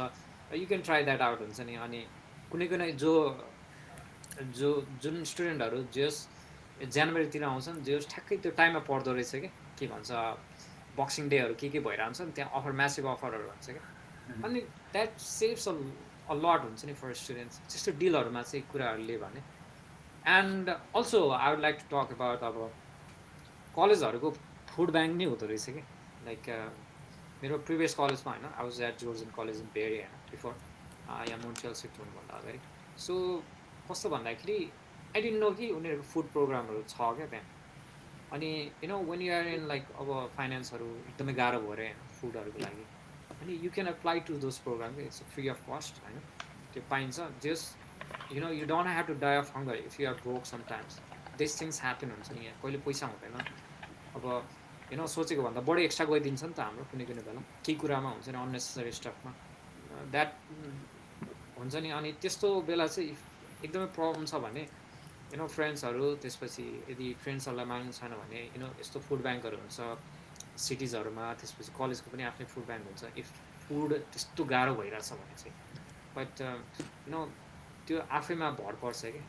you can try that out हुन्छ नि। अनि कुनै जुन स्टुडेन्टहरू जस जनवरीतिर आउँछन्, जस ठ्याक्कै त्यो टाइममा पर्दो रहेछ के भन्छ बक्सिङ डेहरू के भइरहन्छ नि, त्यहाँ अफर, म्यासिभ अफरहरू हुन्छ क्या। अनि द्याट सेभ्स अ लट हुन्छ नि फर स्टुडेन्ट्स, त्यस्तो डिलहरूमा चाहिँ कुराहरूले भने। And also I would like to talk about, अब कलेजहरूको फुड ब्याङ्क नै हुँदो रहेछ कि। लाइक मेरो प्रिभियस कलेजमा होइन, I was at Georgian college in Barrie होइन, बिफोर यहाँ मोन्ट्रियल सिफ्ट हुनुभन्दा अगाडि। सो कस्तो भन्दाखेरि आई डिन्ट नो कि उनीहरूको फुड प्रोग्रामहरू छ क्या त्यहाँ। अनि when you are in like अब फाइनेन्सहरू एकदमै गाह्रो भयो अरे होइन फुडहरूको लागि, अनि you can apply to those program कि, इट्स फ्री अफ कस्ट होइन, त्यो पाइन्छ। Just you don't have to die of hunger if you are broke sometimes, this things happen हुन्छ नि। यहाँ कहिले पैसा हुँदैन, अब सोचेको भन्दा बढी एक्स्ट्रा गइदिन्छ नि त हाम्रो कुनै बेला केही कुरामा हुन्छ नि, अननेसेसरी स्टफमा द्याट हुन्छ नि। अनि त्यस्तो बेला चाहिँ एकदमै प्रब्लम छ भने फ्रेन्ड्सहरू, त्यसपछि यदि फ्रेन्ड्सहरूलाई माग्नु छैन भने यस्तो फुड ब्याङ्कहरू हुन्छ सिटिजहरूमा, त्यसपछि कलेजको पनि आफ्नै फुड ब्याङ्क हुन्छ इफ फुड त्यस्तो गाह्रो भइरहेछ भने चाहिँ। बट त्यो आफैमा भर पर्छ कि,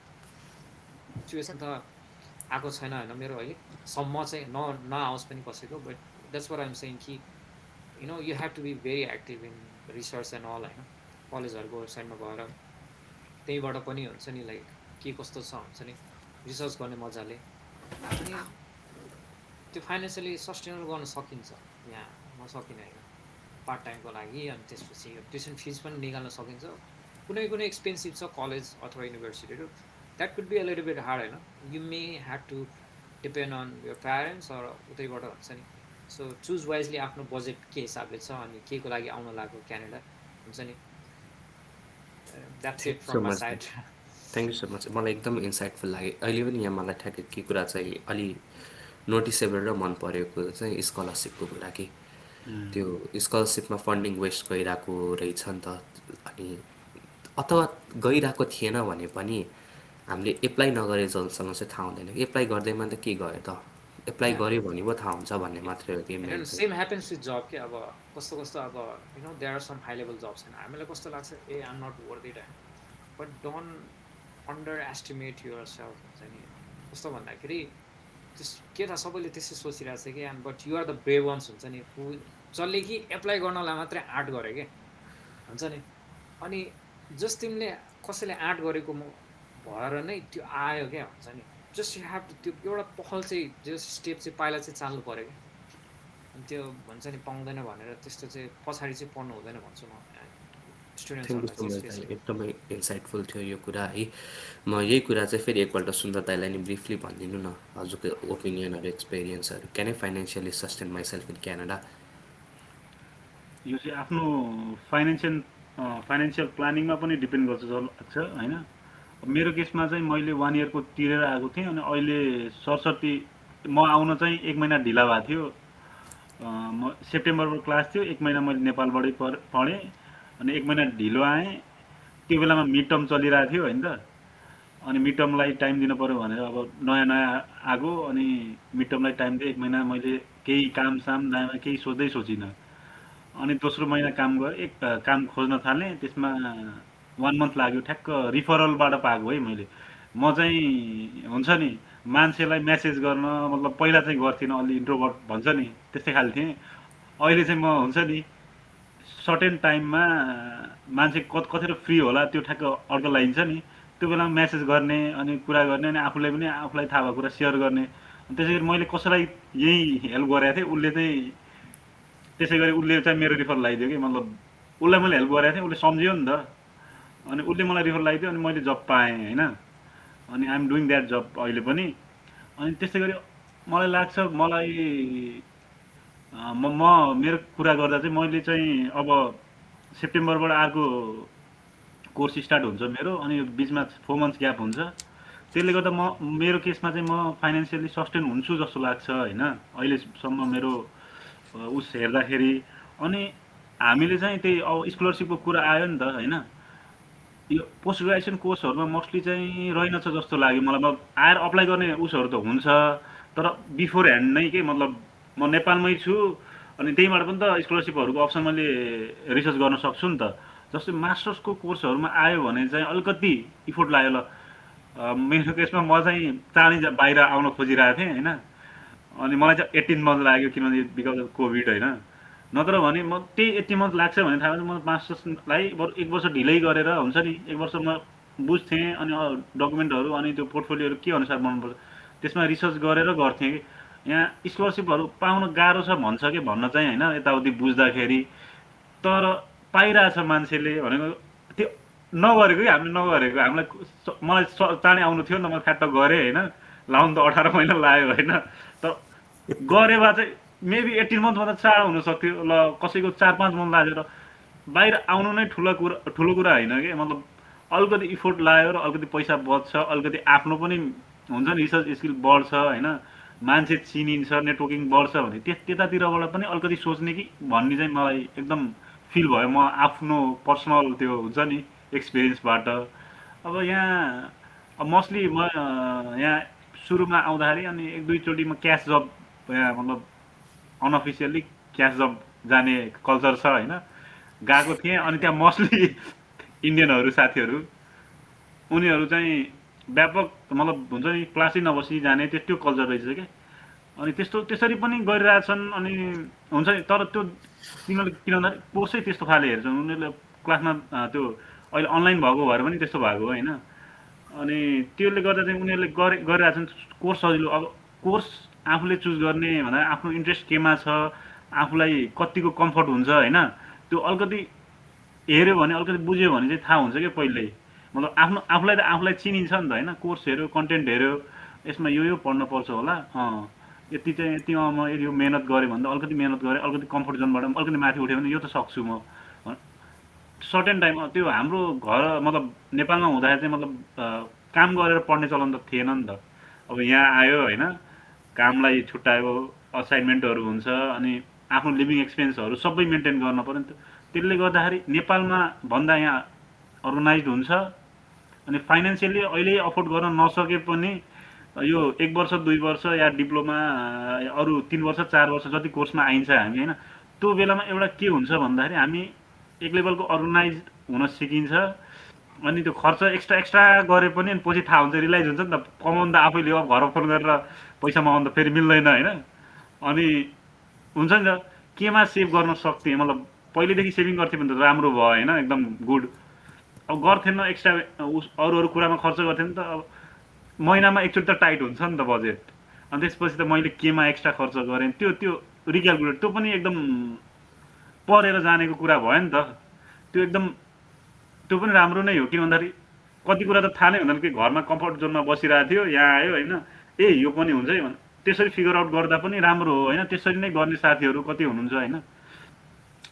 सिचुएसन त आएको छैन होइन मेरो अहिलेसम्म चाहिँ, नआओस् पनि कसैको। But that's what I'm saying कि you have to be very active in research and all होइन। कलेजहरूको वेबसाइटमा गएर त्यहीँबाट पनि हुन्छ नि लाइक के कस्तो छ हुन्छ नि, रिसर्च गर्ने मजाले। अनि त्यो फाइनेन्सियली सस्टेनेबल गर्न सकिन्छ, यहाँ नसकिने होइन, पार्ट टाइमको लागि। अनि त्यसपछि ट्युसन फिज पनि निकाल्न सकिन्छ। कुनै एक्सपेन्सिभ छ कलेज अथवा युनिभर्सिटीहरू, that could be a little bit hard होइन। You may have to depend on your parents or उतैबाट हुन्छ नि। सो चुज वाइजली आफ्नो बजेट के हिसाबले छ, अनि के को लागि आउन लाग्यो क्यानाडा हुन्छ नि। That's it from my side. Thank you so much. मलाई एकदम इन्साइटफुल लाग्यो। अहिले पनि यहाँ मलाई ठ्याक्कै के कुरा चाहिँ अलि नोटिसेबल र मन परेको चाहिँ स्कलरसिपको कुरा कि त्यो स्कलरसिपमा फन्डिङ वेस्ट गइरहेको रहेछ नि त। अनि अथवा गइरहेको थिएन भने पनि हामीले एप्लाई नगरे जलसँग चाहिँ थाहा हुँदैन कि एप्लाई गर्दैमा त के गयो त, एप्लाई या गऱ्यो भने पो थाहा हुन्छ भन्ने मात्रै हो कि होइन मेन चाहिँ। सेम ह्यापन्स विथ जब के अब कस्तो कस्तो अब there are some high level jobs होइन हामीलाई कस्तो लाग्छ I am not worth it होइन but don't underestimate yourself हुन्छ नि कस्तो भन्दाखेरि के त सबैले त्यस्तै सोचिरहेको छ कि and but you're the brave ones हुन्छ नि हु जसले कि एप्लाई गर्नलाई मात्रै आँट गरे क्या हुन्छ नि अनि जस्ट तिमीले कसैले आँट गरेको भएर नै त्यो आयो क्या हुन्छ नि जस्ट यु हेभ त्यो एउटा पहल चाहिँ जस्ट स्टेप चाहिँ पाइला चाहिँ चाल्नु पऱ्यो क्या अनि त्यो भन्छ नि पाउँदैन भनेर त्यस्तो चाहिँ पछाडि चाहिँ पढ्नु हुँदैन भन्छु म थ्याङ्क यू स्टुडेन्ट्सहरूलाई सो चाहिँ मच दाइ, स्पेसली एकदमै इन्साइटफुल थियो यो कुरा है। म यही कुरा चाहिँ फेरि एकपल्ट सुन्दर दाइलाई नि ब्रिफली भनिदिनु न, हजुरको ओपिनियनहरू एक्सपिरियन्सहरू। Can I financially sustain myself in Canada? यो चाहिँ आफ्नो फाइनेन्सियल प्लानिङमा पनि डिपेन्ड गर्छ जस्तो लाग्छ होइन। मेरो केसमा चाहिँ मैले 1 इयरको तिरेर आएको थिएँ अनि अहिले सरस्वती म आउन चाहिँ 1 महिना ढिला भएको थियो। म सेप्टेम्बरमा क्लास थियो, 1 महिना मैले नेपालबाटै पढेँ अनि 1 महिना ढिलो आएँ। त्यो बेलामा मिड टर्म चलिरहेको थियो होइन त। अनि मिड टर्मलाई टाइम दिनु पऱ्यो भनेर अब नयाँ नयाँ आएको अनि मिड टर्मलाई टाइम दिएँ। 1 महिना मैले केही कामसाम नयाँ केही सोच्दै सोचिनँ। अनि दोस्रो महिना काम गरेँ, काम खोज्न थालेँ। त्यसमा 1 मन्थ लाग्यो, ठ्याक्क रिफरलबाट पाएको है मैले। म चाहिँ हुन्छ नि मान्छेलाई मेसेज गर्न मतलब पहिला चाहिँ गर्थेन, अलि इन्ट्रोभर्ट भन्छ नि त्यस्तै खाले थिएँ। अहिले चाहिँ म हुन्छ नि सर्टेन टाइममा मान्छे कतिखेर फ्री होला त्यो ठ्याक्क अड्कलाइन्छ नि, त्यो बेलामा मेसेज गर्ने अनि कुरा गर्ने अनि आफूलाई पनि आफूलाई थाहा भएको कुरा सेयर गर्ने। त्यसै गरी मैले कसैलाई यही हेल्प गरेको थिएँ, उसले चाहिँ त्यसै गरी उसले चाहिँ मेरो रिफर लगाइदियो कि मतलब उसलाई मैले हेल्प गरेको थिएँ, उसले सम्झ्यो नि त। अनि उसले मलाई रिफर लगाइदियो अनि मैले जब पाएँ होइन। अनि आइएम डुइङ द्याट जब अहिले पनि। अनि त्यस्तै गरी मलाई लाग्छ मलाई मेरो कुरा गर्दा चाहिँ मैले चाहिँ अब सेप्टेम्बरबाट अर्को कोर्स स्टार्ट हुन्छ मेरो अनि यो बिचमा 4 मन्थ्स ग्याप हुन्छ। त्यसले गर्दा मेरो केसमा चाहिँ म फाइनेन्सियली सस्टेन हुन्छु जस्तो लाग्छ होइन अहिलेसम्म मेरो उस हेर्दाखेरि। अनि हामीले चाहिँ त्यही अब स्कलरसिपको कुरा आयो नि त होइन। यो पोस्ट ग्रेजुएसन कोर्सहरूमा मोस्टली चाहिँ रहेनछ जस्तो लाग्यो मलाई। मतलब आएर अप्लाई गर्ने उसहरू त हुन्छ तर बिफोर ह्यान्ड नै के मतलब म नेपालमै छु अनि त्यहीँबाट पनि त स्कलरसिपहरूको अप्सन मैले रिसर्च गर्न सक्छु नि त। जस्तै मास्टर्सको कोर्सहरूमा आयो भने चाहिँ अलिकति इफोर्ट लाग्यो ल। मेरो केसमा म चाहिँ चाँडै बाहिर आउन खोजिरहेको थिएँ होइन। अनि मलाई चाहिँ 18 मन्थ लाग्यो किनभने बिकज अफ कोभिड होइन। नत्र भने म त्यही 18 मन्थ लाग्छ भने थाहा म मास्टर्सलाई बरु 1 वर्ष ढिलै गरेर हुन्छ नि 1 वर्ष म बुझ्थेँ अनि डकुमेन्टहरू अनि त्यो पोर्टफोलियोहरू के अनुसार बनाउनुपर्छ त्यसमा रिसर्च गरेर गर्थेँ कि। यहाँ स्कलरसिपहरू पाउन गाह्रो छ भन्छ कि भन्न चाहिँ होइन यताउति बुझ्दाखेरि। तर पाइरहेछ मान्छेले भनेको त्यो नगरेको कि हामीले नगरेको हामीलाई मलाई चाँडै आउनु थियो नि त, म फ्याट्ट गरेँ होइन। लाउनु त 18 महिना लाग्यो होइन। तर गरे भए चाहिँ मेबी 18 मन्थभन्दा चाँडो हुनसक्थ्यो ल। कसैको 4-5 मन्थ लागेर बाहिर आउनु नै ठुलो कुरा होइन कि। मतलब अलिकति इफोर्ट लाग्यो र अलिकति पैसा बच्छ, अलिकति आफ्नो पनि हुन्छ नि रिसर्च स्किल बढ्छ होइन। मान्छे चिनिन्छ, नेटवर्किङ बढ्छ भने त्यतातिरबाट पनि अलिकति सोच्ने कि भन्ने चाहिँ मलाई एकदम फिल भयो म आफ्नो पर्सनल त्यो हुन्छ नि एक्सपिरियन्सबाट। अब यहाँ मोस्टली म यहाँ सुरुमा आउँदाखेरि अनि 1-2 चोटि म क्यास जब यहाँ मतलब अनअफिसियल्ली क्यास जब जाने कल्चर छ होइन गएको थिएँ। अनि त्यहाँ मोस्टली इन्डियनहरू साथीहरू उनीहरू चाहिँ व्यापक मतलब हुन्छ नि क्लासै नबसी जाने त्यो कल्चर रहेछ क्या। अनि त्यसरी पनि गरिरहेछन् अनि हुन्छ नि। तर त्यो तिनीहरूले किन भन्दाखेरि कोर्सै त्यस्तो खाले हेर्छन् उनीहरूले क्लासमा त्यो अहिले अनलाइन भएको भएर पनि त्यस्तो भएको होइन। अनि त्यसले गर्दा चाहिँ उनीहरूले गरिरहेछन् कोर्स सजिलो। अब कोर्स आफूले चुज गर्ने भन्दा आफ्नो इन्ट्रेस्ट केमा छ, आफूलाई कतिको कम्फर्ट हुन्छ होइन। त्यो अलिकति हेऱ्यो भने अलिकति बुझ्यो भने चाहिँ थाहा हुन्छ क्या पहिल्यै। मतलब आफूलाई त आफूलाई चिनिन्छ नि त होइन। कोर्स हेऱ्यो, कन्टेन्ट हेऱ्यो, यसमा यो पढ्नुपर्छ होला यति चाहिँ यति म यो मेहनत गरेँ भन्दा अलिकति मेहनत गरेँ अलिकति कम्फर्ट जोनबाट अलिकति माथि उठ्यो भने यो त सक्छु म। सर्टेन टाइम त्यो हाम्रो घर मतलब नेपालमा हुँदाखेरि चाहिँ मतलब काम गरेर पढ्ने चलन त थिएन नि त। अब यहाँ आयो होइन, कामलाई छुट्यायो, असाइनमेन्टहरू हुन्छ अनि आफ्नो लिभिङ एक्सपेन्सहरू सबै मेन्टेन गर्न पऱ्यो नि त। त्यसले गर्दाखेरि नेपालमा भन्दा यहाँ अर्गनाइज हुन्छ। अनि फाइनेन्सियली अहिले अफोर्ड गर्न नसके पनि यो 1 वर्ष 2 वर्ष या डिप्लोमा अरू 3 वर्ष 4 वर्ष जति कोर्समा आइन्छ हामी होइन, त्यो बेलामा एउटा के हुन्छ भन्दाखेरि हामी एक लेभलको अर्गनाइज हुन सिकिन्छ। अनि त्यो खर्च एक्स्ट्रा एक्स्ट्रा गरे पनि अनि पछि थाहा हुन्छ, रियलाइज हुन्छ नि त, कमाउनु त आफैले हो, अब घरमा फोन गरेर पैसा मागाउनु त फेरि मिल्दैन होइन। अनि हुन्छ नि त, केमा सेभ गर्न सक्थेँ, मतलब पहिलेदेखि सेभिङ गर्थेँ भने त राम्रो भयो होइन, एकदम गुड। अब गर्थेन एक्स्ट्रा, उस अरू अरू कुरामा खर्च गर्थेँ नि त। अब महिनामा एकचोटि त टाइट हुन्छ नि त बजेट। अनि त्यसपछि त मैले केमा एक्स्ट्रा खर्च गरेँ, त्यो त्यो रिक्यालकुलेट, त्यो पनि एकदम परेर जानेको कुरा भयो नि त। त्यो एकदम, त्यो पनि राम्रो नै हो, किन भन्दाखेरि कति कुरा त थाहा नै हुँदैन कि घरमा कम्फर्ट जोनमा बसिरहेको थियो, यहाँ आयो होइन, ए यो पनि हुन्छ है भने त्यसरी फिगर आउट गर्दा पनि राम्रो हो होइन। त्यसरी नै गर्ने साथीहरू कति हुनुहुन्छ होइन,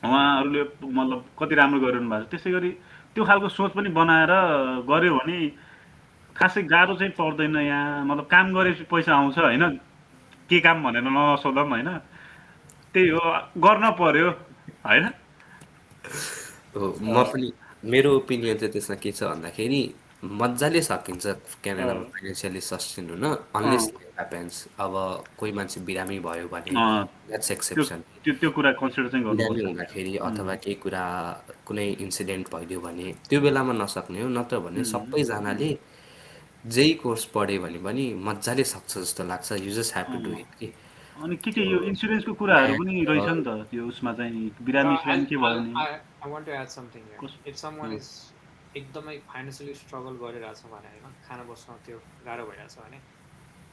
उहाँहरूले मतलब कति राम्रो गरिरहनु भएको छ। त्यसै गरी त्यो खालको सोच पनि बनाएर गऱ्यो भने खासै गाह्रो चाहिँ पर्दैन यहाँ, मतलब काम गरेपछि पैसा आउँछ होइन, के काम भनेर नसोधौँ होइन। त्यही हो, गर्न पर्यो होइन। हो, म पनि मेरो ओपिनियन चाहिँ त्यसमा के छ भन्दाखेरि मजाले सकिन्छ क्यानाडामा फाइनेन्सियली सस्टेन हुन, अनलेस ह्यापेन्स। अब कोही मान्छे बिरामी भयो भने द्याट्स त्यो एक्सेप्सन। त्यो त्यो कुरा कन्सिडर चाहिँ बिरामी गर्नुपर्छ। हुँदाखेरि अथवा केही कुरा कुनै इन्सिडेन्ट भइदियो भने त्यो बेलामा नसक्ने हो, नत्र भने सबैजनाले जेही कोर्स पढ्यो भने पनि मजाले सक्छ जस्तो लाग्छ। You just have to do it कि अनि के त्यो यो इन्सुरेन्सको कुराहरू पनि म्याथ रहेछ र नि त, त्यो उसमा चाहिँ बिरामी सिरामी के भयो भने I want to add something here. कस If someone is एकदमै फाइनेन्सियली स्ट्रगल गरिरहेछ भने होइन, खाना बस्न त्यो गाह्रो भइरहेछ भने,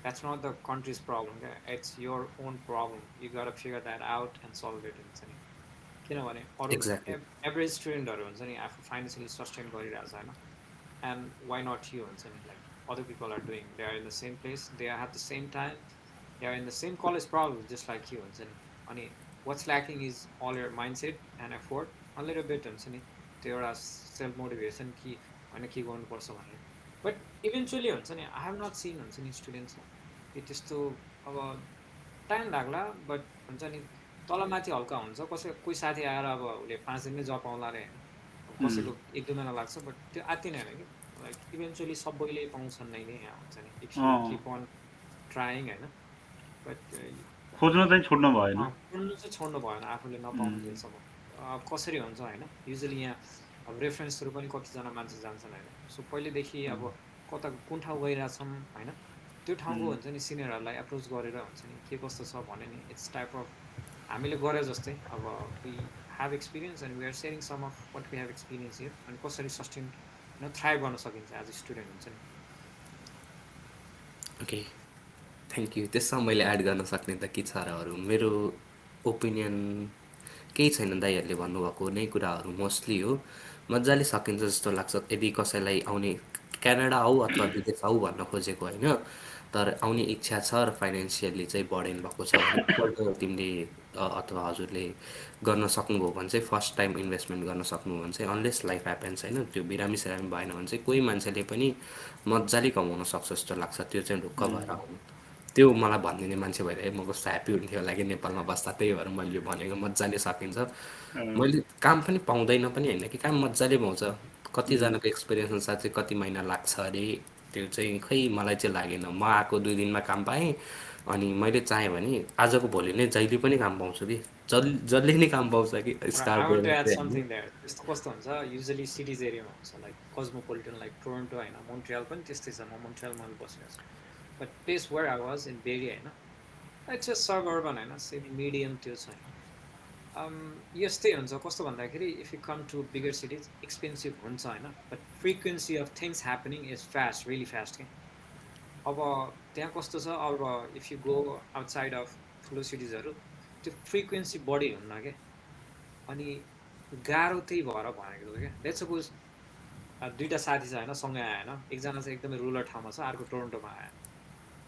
that's not the country's problem. It's your own problem. You gotta figure that out and solve it हुन्छ नि। किनभने अरू एक्ज्याक्टली एभरेज स्टुडेन्टहरू हुन्छ नि, आफू फाइनेन्सियली सस्टेन गरिरहेछ होइन, and why not you हुन्छ नि, like other people are doing, they are in the same place, they have the same time, they are in the same college probably just like you हुन्छ नि। अनि what's lacking is all your mindset and effort a little bit हुन्छ नि, त्यो एउटा self motivation कि होइन के गर्नुपर्छ भनेर। बट इभेन्चुली हुन्छ नि, आई हेभ नट सिन हुन्छ नि स्टुडेन्ट्स कि त्यस्तो अब टाइम लाग्ला, बट हुन्छ नि तलमाथि हल्का हुन्छ। कसै कोही साथी आएर अब उसले 5 दिनमै जब पाउँला अरे होइन, अब कसैको 1-2 महिना लाग्छ, बट त्यो आत्तिने होइन कि, लाइक इभेन्चुली सबैले पाउँछन् नै यहाँ हुन्छ नि, if you keep on trying होइन। बट खोज्न चाहिँ छोड्नु भएन। पढ्नु चाहिँ छोड्नु भएन आफूले नपाउनु जेलसम्म। कसरी हुन्छ होइन, युजली यहाँ अब रेफरेन्सहरू पनि कतिजना मान्छे जान्छन् होइन, सो पहिलेदेखि अब कता कुन ठाउँ गइरहेछौँ होइन, त्यो ठाउँको हुन्छ नि सिनियरहरूलाई एप्रोच गरेर हुन्छ नि के कस्तो छ भने नि, इट्स टाइप अफ हामीले गरे जस्तै अब we have experience and we are sharing some of what we have experience here, अनि कसरी सस्टेन होइन थ्राइभ गर्न सकिन्छ एज अ स्टुडेन्ट हुन्छ नि। Okay, thank you. त्यसमा मैले एड गर्न सक्ने त के छ र अरू, मेरो ओपिनियन केही छैन, दाइहरूले भन्नुभएको नै कुराहरू मोस्टली हो। मजाले सकिन्छ जस्तो लाग्छ यदि कसैलाई आउने, क्यानाडा आऊ अथवा विदेश आऊ भन्न खोजेको होइन, तर आउने इच्छा छ र फाइनेन्सियली चाहिँ बर्डन भएको छ भने एकपल्ट तिमीले अथवा हजुरले गर्न सक्नुभयो भने चाहिँ फर्स्ट टाइम इन्भेस्टमेन्ट गर्न सक्नुभयो भने चाहिँ अनलेस लाइफ ह्यापेन्स होइन, त्यो बिरामी सिरामी भएन भने चाहिँ कोही मान्छेले पनि मजाले कमाउन सक्छ जस्तो लाग्छ। त्यो चाहिँ ढुक्क भएर आउनु, त्यो मलाई भनिदिने मान्छे भइरहे म कस्तो ह्याप्पी हुन्थ्यो होला कि नेपालमा बस्दा। त्यही भएर मैले भनेको मजाले सकिन्छ। मैले काम पनि पाउँदैन पनि होइन कि, काम मजाले पाउँछ। कतिजनाको एक्सपिरियन्स अनुसार चाहिँ कति महिना लाग्छ अरे, त्यो चाहिँ खै मलाई चाहिँ लागेन। म आएको 2 दिनमा काम पाएँ, अनि मैले चाहेँ भने आजको भोलि नै जहिले पनि काम पाउँछु कि, जसले नै काम पाउँछ कि स्टार आई वान्ट टु डेमा एड चाहिँ होइन। Something there. त्यस्तो कस्तो हुन्छ, युजली सिटिज एरियामा हुन्छ, लाइक कस्मोपोलिटन लाइक टोरन्टो होइन, मोन्ट्रियल पनि त्यस्तै छ। म मोन्ट्रियलमा बसिरहेको छु, but place where I was in Barrie होइन, इट्स अ सबर्बन होइन, सेमी मिडियम त्यो छ होइन। यस्तै हुन्छ, कस्तो भन्दाखेरि if you come to bigger cities expensive हुन्छ होइन, but frequency of things happening is fast, really fast क्या। अब त्यहाँ कस्तो छ, अब if you go outside of ठुलो सिटिजहरू त्यो फ्रिक्वेन्सी बढी हुन्न क्या। अनि गाह्रो त्यही भएर भनेको क्या। लेट्स सपोज दुईवटा साथी छ होइन, सँगै आयो होइन, एकजना चाहिँ एकदमै रुरल ठाउँमा छ, अर्को टोरन्टोमा आयो।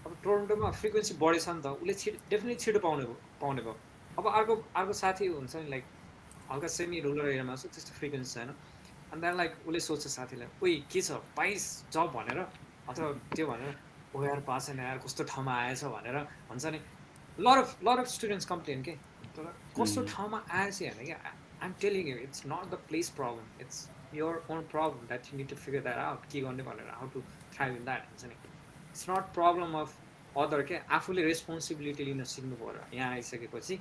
अब टोरन्टोमा फ्रिक्वेन्सी बढी छ नि त, उसले डेफिनेटली छिटो पाउने भयो। अब अर्को अर्को साथी हुन्छ नि, लाइक हल्का सेमी रुरल एरियामा छ, त्यस्तो फ्रिक्वेन्सी छैन, अनि त्यहाँ लाइक उसले सोध्छ साथीलाई, ओइ के छ पाइस जब भनेर, अथवा त्यो भनेर, ओ यार पास छैन यार, कस्तो ठाउँमा आएछ भनेर भन्छ नि। लट अफ स्टुडेन्ट्स कम्प्लेन के, तर कस्तो ठाउँमा आएछ होइन क्या। I'm telling you it's not the place problem, it's your own problem that you need to figure that out, के गर्ने भनेर, how to thrive in that हुन्छ नि। It's not problem of other क्या, आफूले रेस्पोन्सिबिलिटी लिन सिक्नु पऱ्यो यहाँ आइसकेपछि।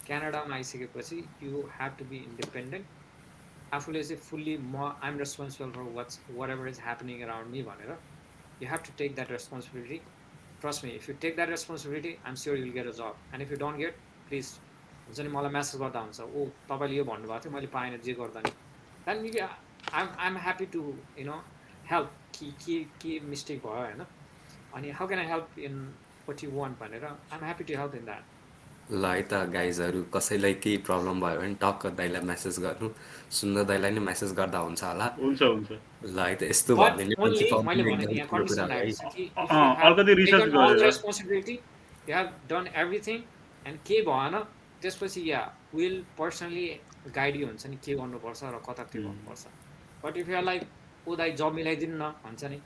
क्यानाडामा आइसकेपछि you have to be independent. आफूले चाहिँ फुल्ली म I'm responsible for whatever is happening around me भनेर you have to take that responsibility. Trust me, if you take that responsibility, I'm sure you'll get a job. And if you don't get, please, हुन्छ नि मलाई message गर्दा हुन्छ, ओ तपाईँले यो भन्नुभएको थियो मैले पाएन जे गर्दा नि, then I'm happy to help के मिस्टेक भयो होइन, अनि how can I help in what you want भनेर I'm happy to help in that. ल है त गाइजहरू, कसैलाई केही प्रब्लम भयो भने टक्क दाइलाई मेसेज गर्नु, सुन्दर दाइलाई नै मेसेज गर्दा हुन्छ होला। हुन्छ हुन्छ। ल है त, यस्तो बट भनिदिने मान्छे ओन्ली मैले पाउनु भने नि एकदम यहाँ ठुलो कन्डिसन कुरा हो है। राखेको छ कि इफ यु हेभ अलिकति रिसर्च टेकन अल द गरेर responsibility, you have done everything and केही भएन त्यसपछि या विल पर्सनली गाइड यु हुन्छ नि के गर्नुपर्छ र कता के गर्नुपर्छ। But if you are like ओ दाइ जब मिलाइदिनु न भन्छ नि,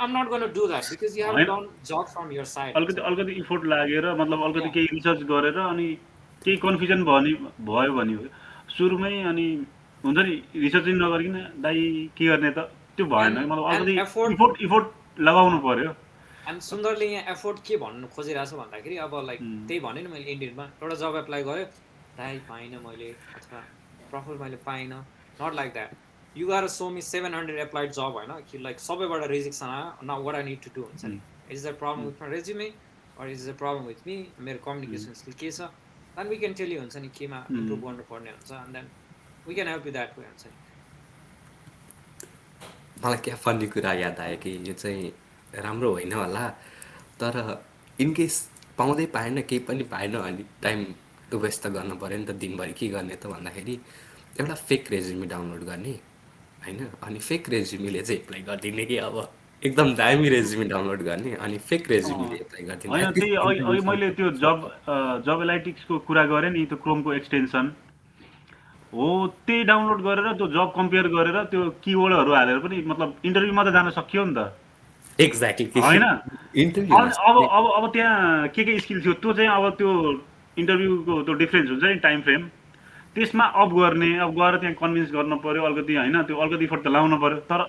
I'm not going to do that because you haven't होइन, done job from your side हुन्छ अलिकति नि। अलिकति इफोर्ट लागेर मतलब अलिकति Yeah, केही रिसर्च गरेर अनि केही कन्फ्युजन भयो भने सुरुमै अनि हुन्छ नि रिसर्चै नगरिकन दाइ के गर्ने त त्यो भएन and मतलब and अलिकति effort इफोर्ट लगाउनु पर्यो। एन्ड सुन्दरले यहाँ एफोर्ट के भन्नु खोजिरहेको छ भन्दाखेरि अब लाइक उम्, त्यही भने नि मैले इन्डियनमा एउटा जब एप्लाई गरेँ, दाइ पाइनँ मैले, अथवा प्रफुल मैले पाइनँ, not like that. You are so me 700 applied job होइन कि लाइक सबैबाट रिजेक्सन आयो, now what I need to do हुन्छ नि, um, is the problem um, with my resume or is the problem with me, मेरो um, communication skill के छ, then we can tell you हुन्छ नि केमा उम्। इम्प्रुभ गर्नुपर्ने हुन्छ, and then we can help you that way हुन्छ नि। मलाई क्या फन्नी कुरा याद आयो कि यो चाहिँ राम्रो होइन होला, तर इनकेस पाउँदै पाएन, केही पनि पाएन अनि टाइम वेस्ट त गर्नु पऱ्यो नि त, दिनभरि के गर्ने त भन्दाखेरि एउटा फेक रेज्युमी डाउनलोड गर्ने होइन, अनि फेक रेज्युमीले चाहिँ एप्लाई गरिदिने कि अब एकदम दामी रेज्युमी डाउनलोड गर्ने अनि फेक रेज्युमीले एप्लाई गरिदिने, होइन त्यही एटलिस्ट अघि इन्टरभ्यूसम्म मैले त्यो पुग्छ। जब एलाइटिक्सको कुरा गरेँ नि, त्यो क्रोमको एक्सटेन्सन हो, त्यही डाउनलोड गरेर त्यो जब कम्पेयर गरेर त्यो किवर्डहरू हालेर पनि मतलब इन्टरभ्यूमा त जान सकियो नि त एक्ज्याक्टली होइन। कि इन्टरभ्यूमा अनि अब त्यहाँ के स्किल थियो त्यो चाहिँ अब त्यो इन्टरभ्यूको त्यो डिफ्रेन्स हुन्छ नि टाइम फ्रेम, त्यसमा अप गर्ने, अब गएर त्यहाँ कन्भिन्स गर्नु पऱ्यो अलिकति होइन, त्यो अलिकति इफोर्ट त लाउनु पऱ्यो, तर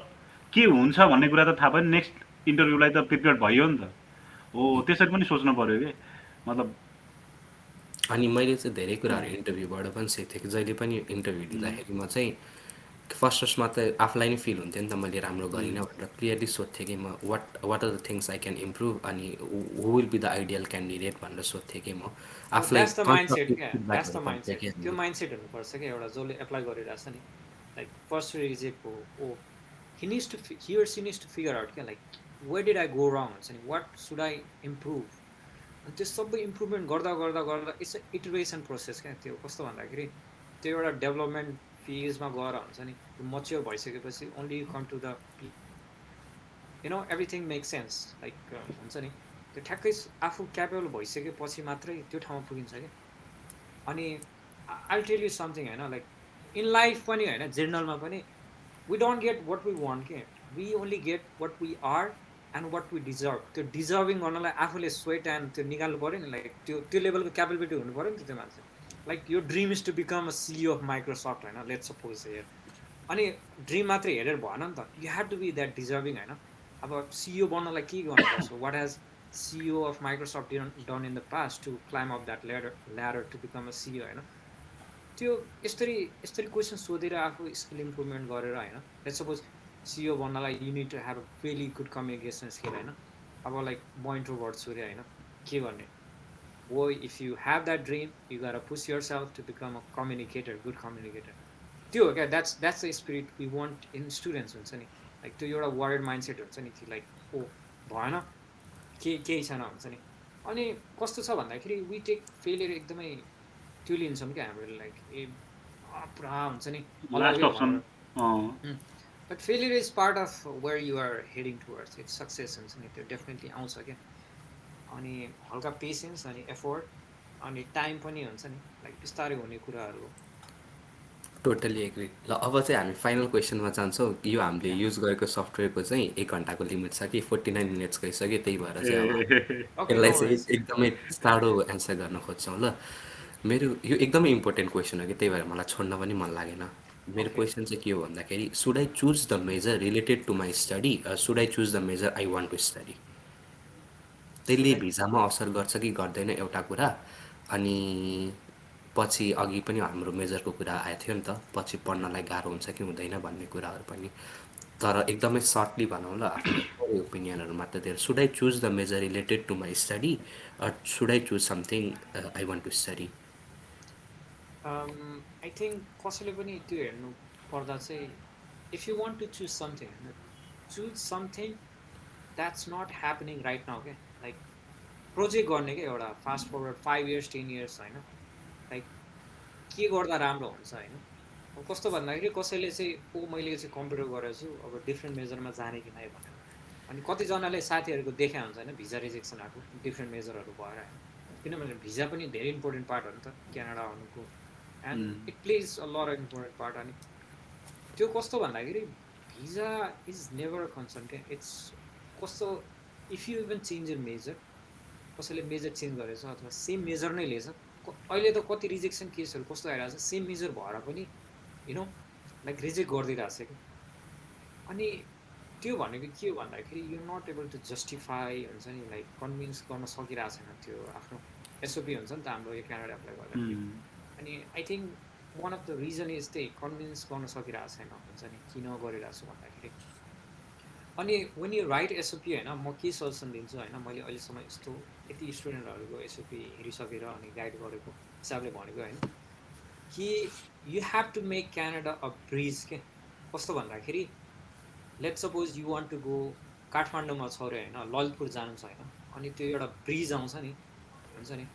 के हुन्छ भन्ने कुरा त थाहा भयो नि, नेक्स्ट इन्टरभ्यूलाई त प्रिपेयर भयो नि त। हो त्यसरी पनि सोच्नु पऱ्यो कि मतलब अनि मैले चाहिँ धेरै कुराहरू इन्टरभ्यूबाट पनि सिकेको थिएँ कि जहिले पनि इन्टरभ्यू दिँदाखेरि म चाहिँ फर्स्ट फर्स्टमा त आफूलाई नै फिल हुन्थ्यो नि त मैले राम्रो गरिनँ भनेर, क्लियरली सोध्थेँ कि म what are the things I can improve अनि who will be the ideal candidate भनेर सोध्थेँ कि म आफूलाई द्याट्स द माइन्डसेट कन्स्ट्रक्टिभ क्या, द्याट्स फिडब्याकहरू द पर्थ्यो माइन्डसेट, कि त्यो अनि माइन्डसेट हुनुपर्छ क्या एउटा जसले एप्लाई गरिरहेको छ नि, लाइक फर्स्ट रिजेक्ट हो ओ he needs to he or she needs to figure out क्या like where did I go wrong हुन्छ नि, what should I improve, अनि त्यो सबै इम्प्रुभमेन्ट गर्दा गर्दा गर्दा इट्स अ इटरेसन प्रोसेस क्या। त्यो कस्तो भन्दाखेरि त्यो एउटा डेभलपमेन्ट फेजमा गएर हुन्छ नि, मच्योर भइसकेपछि only you come to the everything make sense, like हुन्छ नि त्यो ठ्याक्कै आफू क्यापेबल भइसकेपछि मात्रै त्यो ठाउँमा पुगिन्छ क्या। अनि आई टेल यु समथिङ होइन, लाइक इन लाइफ पनि होइन जेनरलमा पनि we don't get what we want के, we only get what we are and what we deserve। त्यो डिजर्भिङ गर्नलाई आफूले स्वेट एन्ड त्यो निकाल्नु पऱ्यो नि, लाइक त्यो लेभलको क्यापेबिलिटी हुनु पऱ्यो नि त त्यो मान्छे। लाइक यो dream is to become a CEO of Microsoft होइन, लेट्स सपोज हेयर, अनि ड्रिम मात्रै हेरेर भएन नि त, you have to be that deserving होइन। अब सिइओ बन्नलाई के गर्नुपर्छ, what has CEO of Microsoft done in the past to climb up that ladder to become a CEO होइन। त्यो यस्तरी यस्तरी क्वेसन सोधेर आफू स्किल इम्प्रुभमेन्ट गरेर होइन, लेट्स सपोज सिइओ बन्नलाई you need to have a really good communication skill होइन। अब लाइक म इन्ट्रोभर्ट छु अरे होइन, के गर्ने हो, if you have that dream you got push yourself to become a communicator, good communicator. त्यो हो क्या, that's the spirit we want in students हुन्छ नि, लाइक त्यो एउटा वार्ड माइन्डसेट हुन्छ नि कि लाइक ओ भएन केही छैन हुन्छ नि। अनि कस्तो छ भन्दाखेरि वी टेक फेलियर एकदमै त्यो लिन्छौँ क्या हामीले, लाइक ए पुरा हुन्छ नि लास्ट अलग्गै अप्सन। भनेर। But failure is part of where you are heading towards it's success हुन्छ नि, त्यो डेफिनेटली आउँछ क्या। अनि हल्का पेसेन्स अनि एफोर्ट अनि टाइम पनि हुन्छ नि, लाइक बिस्तारै हुने कुराहरू हो। Totally agree. ल अब चाहिँ हामी फाइनल क्वेसनमा जान्छौँ। यो हामीले या युज गरेको सफ्टवेयरको चाहिँ 1 घन्टाको लिमिट छ कि 49 मिनट्स गइसक्यो, त्यही भएर चाहिँ अब ए ओके यसलाई नो चाहिँ वरिज। एकदमै चाँडो एन्सर गर्न खोज्छौँ। ल मेरो यो एकदमै इम्पोर्टेन्ट क्वेसन हो कि त्यही भएर मलाई छोड्न पनि मन लागेन। मेरो ओके। क्वेसन चाहिँ के हो भन्दाखेरि should I choose the major related to my study should I choose the major I want to study? Should त्यसले आई भिजामा असर गर्छ कि गर्दैन एउटा कुरा। अनि पछि अघि पनि हाम्रो मेजरको कुरा आएको थियो नि त, पछि पढ्नलाई गाह्रो हुन्छ कि हुँदैन भन्ने कुराहरू पनि। तर एकदमै सर्टली भनौँ ल, आफ्नो थोरै ओपिनियनहरू मात्र दिएर should I choose the major related to my study should I choose something I want to study? I think कसैले पनि त्यो हेर्नु पर्दा चाहिँ if you want to choose something होइन, choose something that's not happening right now क्या। Like project गर्ने क्या एउटा फास्ट फरवर्ड 5 इयर्स 10 इयर्स होइन, लाइक के गर्दा राम्रो हुन्छ होइन। अब कस्तो भन्दाखेरि कसैले चाहिँ मैले चाहिँ कम्प्युटर गरेको छु अब डिफ्रेन्ट मेजरमा जाने कि नै भनेर, अनि कतिजनाले साथीहरूको देखा हुन्छ होइन भिजा रिजेक्सन आएको डिफ्रेन्ट मेजरहरू भएर होइन। किनभने भिजा पनि धेरै इम्पोर्टेन्ट पार्ट हो नि त क्यानाडा आउनुको, and it plays a lot of important part. अनि त्यो कस्तो भन्दाखेरि visa is never a concern क्या। इट्स कस्तो if you even change your major, कसैले मेजर चेन्ज गरेछ अथवा सेम मेजर नै लिएछ, अहिले त कति रिजेक्सन केसहरू कस्तो आइरहेको छ सेम मेजर भएर पनि यु नो लाइक रिजेक्ट गरिदिइरहेको छ कि। अनि त्यो भनेको के हो भन्दाखेरि you not able to justify हुन्छ नि, लाइक कन्भिन्स गर्न सकिरहेको छैन त्यो आफ्नो एसओपी हुन्छ नि त हाम्रो यो क्यानाडा एप्लाई गर्दाखेरि। अनि I think one of the reason is त्यही कन्भिन्स गर्न सकिरहेको छैन हुन्छ नि किन गरिरहेको छु भन्दाखेरि। अनि वेन यु राइट एसओपी होइन, म के सजेसन दिन्छु होइन, मैले अहिलेसम्म यस्तो यति स्टुडेन्टहरूको एसओपी हेरिसकेर अनि गाइड गरेको हिसाबले भनेको होइन कि you have to make Canada a bridge के। कस्तो भन्दाखेरि let suppose you want to go काठमाडौँमा छ अरे होइन, ललितपुर जानु छ होइन, अनि त्यो एउटा ब्रिज आउँछ नि हुन्छ नि,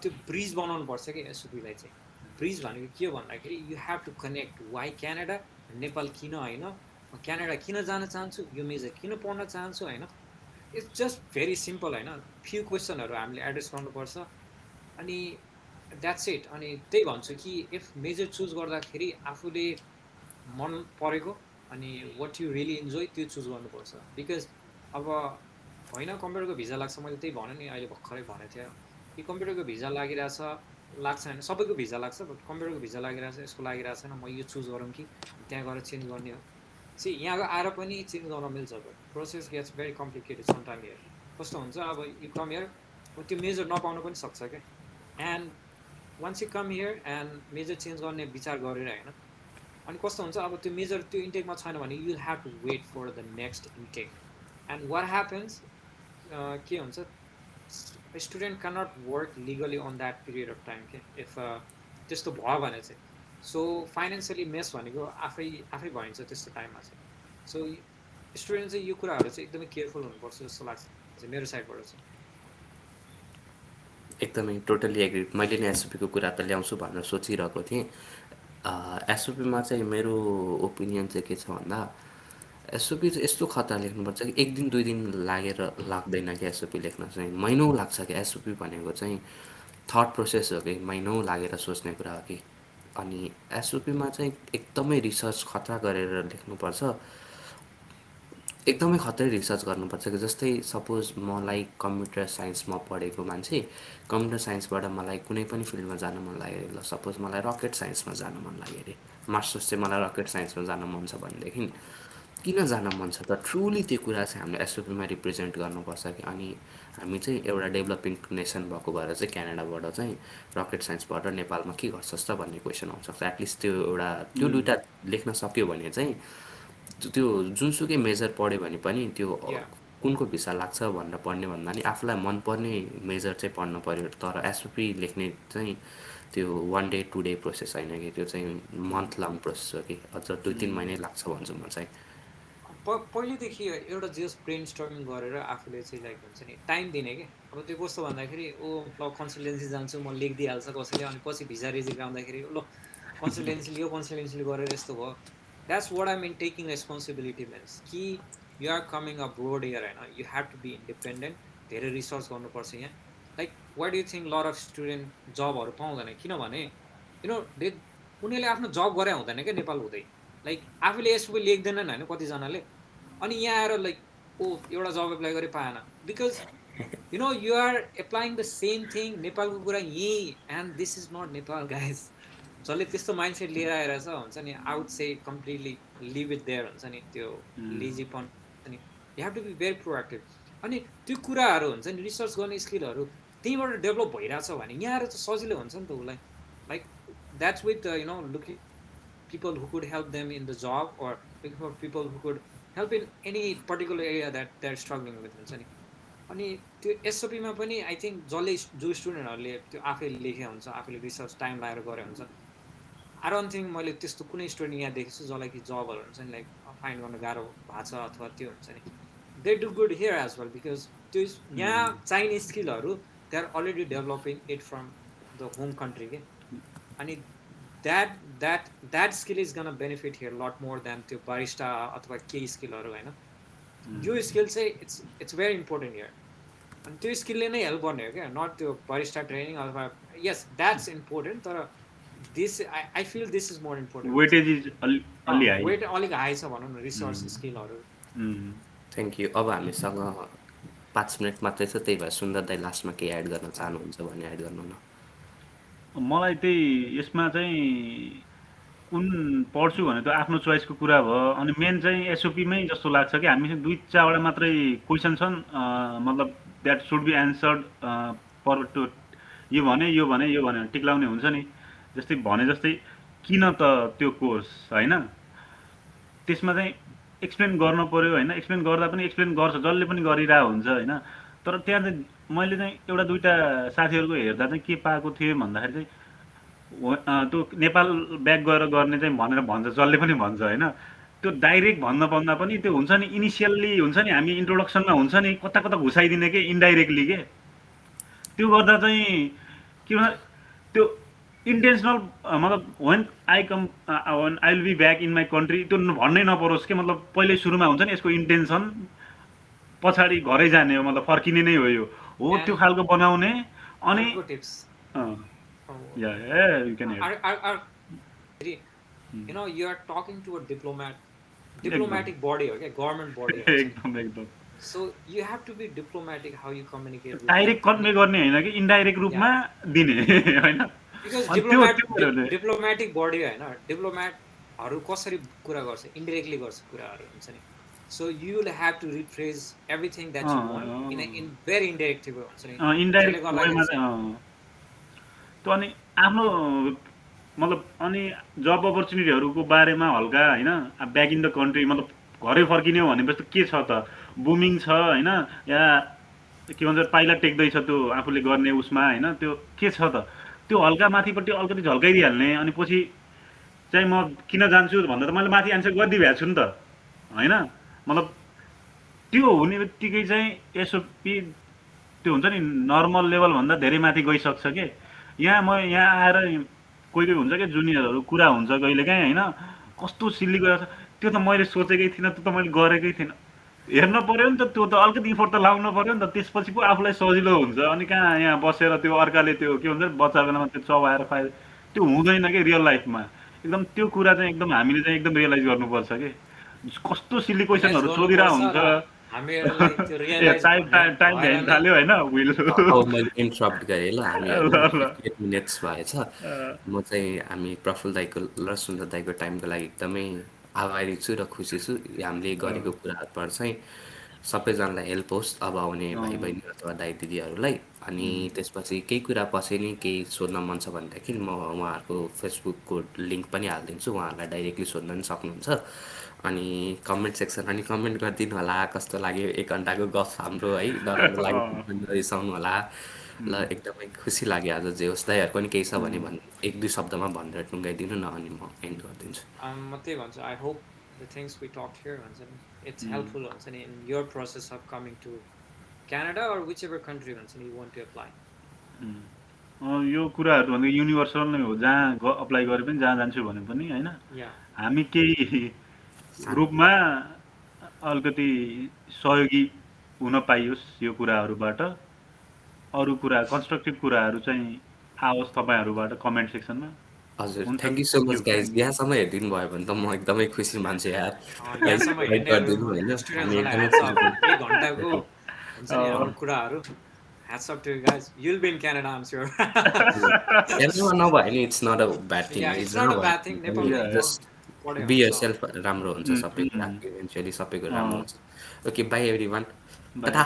त्यो ब्रिज बनाउनु पर्छ कि एसओपीलाई चाहिँ। ब्रिज भनेको के हो भन्दाखेरि you have to connect why Canada, Nepal किन होइन, क्यानाडा किन जान चाहन्छु, यो मेजर किन पढ्न चाहन्छु होइन। इट्स जस्ट भेरी सिम्पल होइन, फ्यु क्वेसनहरू हामीले एड्रेस गर्नुपर्छ अनि द्याट्स इट। अनि त्यही भन्छु कि इफ मेजर चुज गर्दाखेरि आफूले मन परेको अनि वाट यु रियली इन्जोय त्यो चुज गर्नुपर्छ। बिकज अब होइन कम्प्युटरको भिजा लाग्छ, मैले त्यही भने नि अहिले भर्खरै भनेको थियो कि कम्प्युटरको भिजा लागिरहेछ, लाग्छ होइन सबैको भिजा लाग्छ, बट कम्प्युटरको भिजा लागिरहेछ यसको लागिरहेको छैन, म यो चुज गरौँ कि त्यहाँ गएर चेन्ज गर्ने हो। यहाँ आएर पनि चेन्ज गर्न मिल्छ, but process gets very complicated some time here. कस्तो हुन्छ अब यु कम हियर त्यो मेजर नपाउनु पनि सक्छ क्या। And once you come here and major change गर्ने विचार गरेर होइन, अनि कस्तो हुन्छ अब त्यो मेजर त्यो इन्टेकमा छैन भने you have to wait for the next intake. And what happens के हुन्छ student can not work legally on that period of time के इफ त्यस्तो भयो भने चाहिँ। सो फाइनेन्सियली मेस भनेको आफै आफै भइन्छ त्यस्तो टाइममा चाहिँ। सो स्टुडेन्ट चाहिँ यो कुराहरू चाहिँ एकदमै केयरफुल हुनुपर्छ जस्तो लाग्छ मेरो साइडबाट चाहिँ। एकदमै टोटल्ली एग्री। मैले नि एसओपीको कुरा त ल्याउँछु भनेर सोचिरहेको थिएँ। एसओपीमा चाहिँ मेरो ओपिनियन चाहिँ के छ भन्दा एसओपी चाहिँ यस्तो खतरा लेख्नुपर्छ कि एक दिन दुई दिन लागेर लाग्दैन कि एसओपी लेख्न चाहिँ महिनौँ लाग्छ कि। एसओपी भनेको चाहिँ थट प्रोसेस हो कि महिनौँ लागेर सोच्ने कुरा हो कि। अनि एसओपीमा चाहिँ एकदमै रिसर्च खतरा गरेर लेख्नुपर्छ, एकदमै खतरै रिसर्च गर्नुपर्छ कि जस्तै सपोज मलाई कम्प्युटर साइन्समा पढेको मान्छे, कम्प्युटर साइन्सबाट मलाई कुनै पनि फिल्डमा जान मन लाग्यो अरे, ल सपोज मलाई रकेट साइन्समा जान मन लाग्यो अरे, मास्टर्स चाहिँ मलाई रकेट साइन्समा जान मन छ भनेदेखि किन जान मन छ त ट्रुली त्यो कुरा चाहिँ हामीले एसओपीमा रिप्रेजेन्ट गर्नुपर्छ कि। अनि हामी चाहिँ एउटा डेभलपिङ नेसन भएको भएर चाहिँ क्यानाडाबाट चाहिँ रकेट साइन्सबाट नेपालमा के गर्छस् त भन्ने क्वेसन आउँछ। एटलिस्ट त्यो एउटा त्यो दुइटा लेख्न सक्यो भने चाहिँ त्यो जुनसुकै मेजर पढ्यो भने पनि त्यो या कुनको भिसा लाग्छ भनेर पढ्ने भन्दा नि आफूलाई मनपर्ने मेजर चाहिँ पढ्नु पऱ्यो। तर एसओपी लेख्ने चाहिँ त्यो one day to day process होइन कि, त्यो चाहिँ मन्थ लङ प्रोसेस हो कि, अझ दुई तिन महिनै लाग्छ भन्छु म चाहिँ। पहिलेदेखि एउटा जस्ट ब्रेन स्टर्मिङ गरेर आफूले चाहिँ लाइक हुन्छ नि टाइम दिने कि। अब त्यो कस्तो भन्दाखेरि ल कन्सल्टेन्सी जान्छु म लेखिदिइहाल्छ कसैले, अनि पछि भिजा रिजेक्ट आउँदाखेरि ल कन्सल्टेन्सी लियो कन्सल्टेन्सीले गरेर यस्तो भयो। That's what I mean taking responsibility means कि you are coming abroad here होइन, you have to be independent. धेरै रिसर्च गर्नुपर्छ यहाँ। Like what you think lot of student जबहरू पाउँदैन किनभने दे उनीहरूले आफ्नो जब गरे हुँदैन क्या नेपाल हुँदै। लाइक आफूले यसो लेख्दैनन् होइन कतिजनाले, अनि यहाँ आएर लाइक एउटा जब एप्लाई गरे पाएन because you are applying the same thing नेपालको कुरा यहीँ, and this is not Nepal guys. जसले त्यस्तो माइन्डसेट लिएर आएर छ हुन्छ नि I would say completely leave it there हुन्छ नि त्यो लेजीपन नि you have to be very proactive अनि त्यो कुराहरू हुन्छ नि रिसर्च गर्ने स्किलहरू त्यहीँबाट डेभलप भइरहेछ भने यहाँ आएर त सजिलो हुन्छ नि त उसलाई like that's with looking people who could help them in the job or looking for people who could help in any particular area that they're struggling with हुन्छ नि अनि त्यो एसओपीमा पनि आई थिङ्क जसले जो स्टुडेन्टहरूले त्यो आफै लेखे हुन्छ आफूले रिसर्च टाइम लगाएर गरे हुन्छ आई डोन्ट थिङ्क मैले त्यस्तो कुनै स्टुडेन्ट यहाँ देखेको छु जसलाई कि जबहरू हुन्छ नि लाइक फाइन्ड गर्न गाह्रो भएको छ अथवा त्यो हुन्छ नि they do good here as well because त्यो यहाँ चाहिने स्किलहरू they are already developing it from the home country के अनि that skill is gonna benefit here a lot more than त्यो barista अथवा केही स्किलहरू होइन यो स्किल चाहिँ इट्स भेरी इम्पोर्टेन्ट हियर अनि त्यो स्किलले नै हेल्प गर्ने हो क्या नट त्यो बारिस्टा ट्रेनिङ अथवा यस द्याट्स इम्पोर्टेन्ट तर this I feel this is more important weight अलिक हाई छ भनौँ न रिसर्च स्किलहरू थ्याङ्क यू अब हामीसँग 5 मिनट मात्रै छ त्यही भएर सुन्दर दाइ लास्टमा केही एड गर्न चाहनुहुन्छ भने एड गर्नु न मलाई त्यही यसमा चाहिँ कुन पढ्छु भने त आफ्नो चोइसको कुरा भयो अनि मेन चाहिँ एसओपीमै जस्तो लाग्छ कि हामीसँग 2-4वटा मात्रै क्वेसन छन् मतलब that should be answered prior to यो भने टिक्लाउने हुन्छ नि जस्तै भने जस्तै किन त त्यो कोर्स होइन त्यसमा चाहिँ एक्सप्लेन गर्न पर्यो होइन एक्सप्लेन गर्दा पनि एक्सप्लेन गर्छ जसले पनि गरिरहेको हुन्छ होइन तर त्यहाँ चाहिँ मैले चाहिँ एउटा दुईवटा साथीहरूको हेर्दा चाहिँ के पाएको थिएँ भन्दाखेरि चाहिँ त्यो नेपाल ब्याक गएर गर्ने चाहिँ भनेर भन्छ जसले पनि भन्छ होइन त्यो डाइरेक्ट भन्दा पनि त्यो हुन्छ नि इनिसियल्ली हुन्छ नि हामी इन्ट्रोडक्सनमा हुन्छ नि कता कता घुसाइदिने के इन्डाइरेक्टली के त्यो गर्दा चाहिँ के भन्छ त्यो इन्टेन्सनल मतलब when I will be back in my country त्यो भन्नै नपरोस् कि मतलब पहिल्यै सुरुमा हुन्छ नि यसको इन्टेन्सन पछाडि घरै जाने हो मतलब फर्किने नै हो त्यो खालको बनाउने अनि you are talking to a diplomatic body okay government body एकदम so you have to be diplomatic how you communicate with direct convey गर्ने हैन कि इन्डाइरेक्ट रूपमा दिने हैन because diplomatic body हैन डिप्लोमेटहरु कसरी कुरा गर्छ इन्डाइरेक्टली गर्छ कुराहरु हुन्छ नि so you will have to rephrase everything that you want in very indirect way हुन्छ नि इन्डाइरेक्ट वेमा त्यो अनि आफ्नो मतलब अनि जब अपर्च्युनिटीहरुको बारेमा हल्का हैन ब्याक इन द कन्ट्री मतलब घरै फर्किने हो भनेपछि के छ त बुमिङ छ हैन या के भन्छ पाइला टेक्दै छ त्यो आफूले गर्ने उसमा हैन त्यो के छ त त्यो हल्का माथिपट्टि अलिकति झल्काइदिहाल्ने अनि पछि चाहिँ म किन जान्छु भन्दा त मैले माथि आन्सर गरिदिएको छु नि त हैन मतलब त्यो हुने बित्तिकै चाहिँ एसओपी त्यो हुन्छ नि नर्मल लेभल भन्दा धेरै माथि गइसक्छ के यहाँ आएर कोही हुन्छ के जुनियरहरू कुरा हुन्छ कहिलेकाहीँ हैन कस्तो सिल्ली गएको छ त्यो त मैले सोचेकै थिइनँ त्यो त मैले गरेकै थिइनँ हेर्न पर्यो नि त त्यो त अलिकति इफोर्ट त लाउनु पर्यो नि त त्यसपछि पो आफूलाई सजिलो हुन्छ अनि कहाँ यहाँ बसेर त्यो अर्काले त्यो के भन्छ बच्चा बेलामा त्यो चबाएर फाइ त्यो हुँदैन कि रियल लाइफमा एकदम त्यो कुरा चाहिँ एकदम हामीले चाहिँ एकदम रियलाइज गर्नुपर्छ कि कस्तो सिल्ली क्वेसनहरू सोधिरहेको हुन्छ टाइम भ्याइन थाल्यो होइन मैले इन्टरप्ट गरेँ ल हामी 58 मिनट्स भएछ म चाहिँ हामी प्रफुल दाइको र सुन्दर दाइको टाइमको लागि एकदमै आभारी छु र खुसी छु हामीले गरेको कुराहरूबाट चाहिँ सबैजनालाई हेल्प होस् अब आउने भाइ बहिनी अथवा दाइ दिदीहरूलाई अनि त्यसपछि केही कुरा पछि नि केही सोध्न मन छ भनेदेखि म उहाँहरूको फेसबुकको लिङ्क पनि हालिदिन्छु उहाँहरूलाई डाइरेक्टली सोध्न पनि सक्नुहुन्छ अनि कमेन्ट सेक्सन अनि कमेन्ट गरिदिनु होला कस्तो लाग्यो 1 घन्टाको गफ हाम्रो है नराम्रो लाग्यो रिसाउनु होला ल एकदमै खुसी लाग्यो आज जे होस् दाइहरूको पनि केही छ भने 1-2 शब्दमा भनेर टुङ्गाइदिनु न अनि म एन्ड गरिदिन्छु म त्यही भन्छु I hope the things we talk here हुन्छ नि इट्स हेल्पफुल हुन्छ नि in your process of coming to Canada or whichever country हुन्छ नि यु वान्ट टु अप्लाई यो कुराहरू भनेको युनिभर्सल नै हो जहाँ अप्लाई गरे पनि जहाँ जान्छु भने पनि हैन हामी केही ग्रुपमा अलिकति सहयोगी हुन पाइयोस् यो कुराहरूबाट अरू कुरा कन्स्ट्रक्टिभ कुराहरू चाहिँ आओस् तपाईँहरूबाट कमेन्ट सेक्सनमा हजुर thank you so much guys यहाँसम्म हेरिदिनु भयो भने त म एकदमै खुसी मान्छे यार गरिदिनु होइन 1 घन्टाको हुन्छ नि हाम्रो कुराहरू Hats up to you guys. You'll be in Canada, I'm sure. क्यानाडामा नभए नि it's not a bad thing, Yeah, it's it's not a नभए bad thing. पनि नेपालमै या पढ जस्ट पढे बी यर हुन्छ। सेल्फ राम्रो हुन्छ, सबै कुरा इभेन्चुअली सबै कुरा राम्रो हुन्छ। Okay, by every one, by Tata.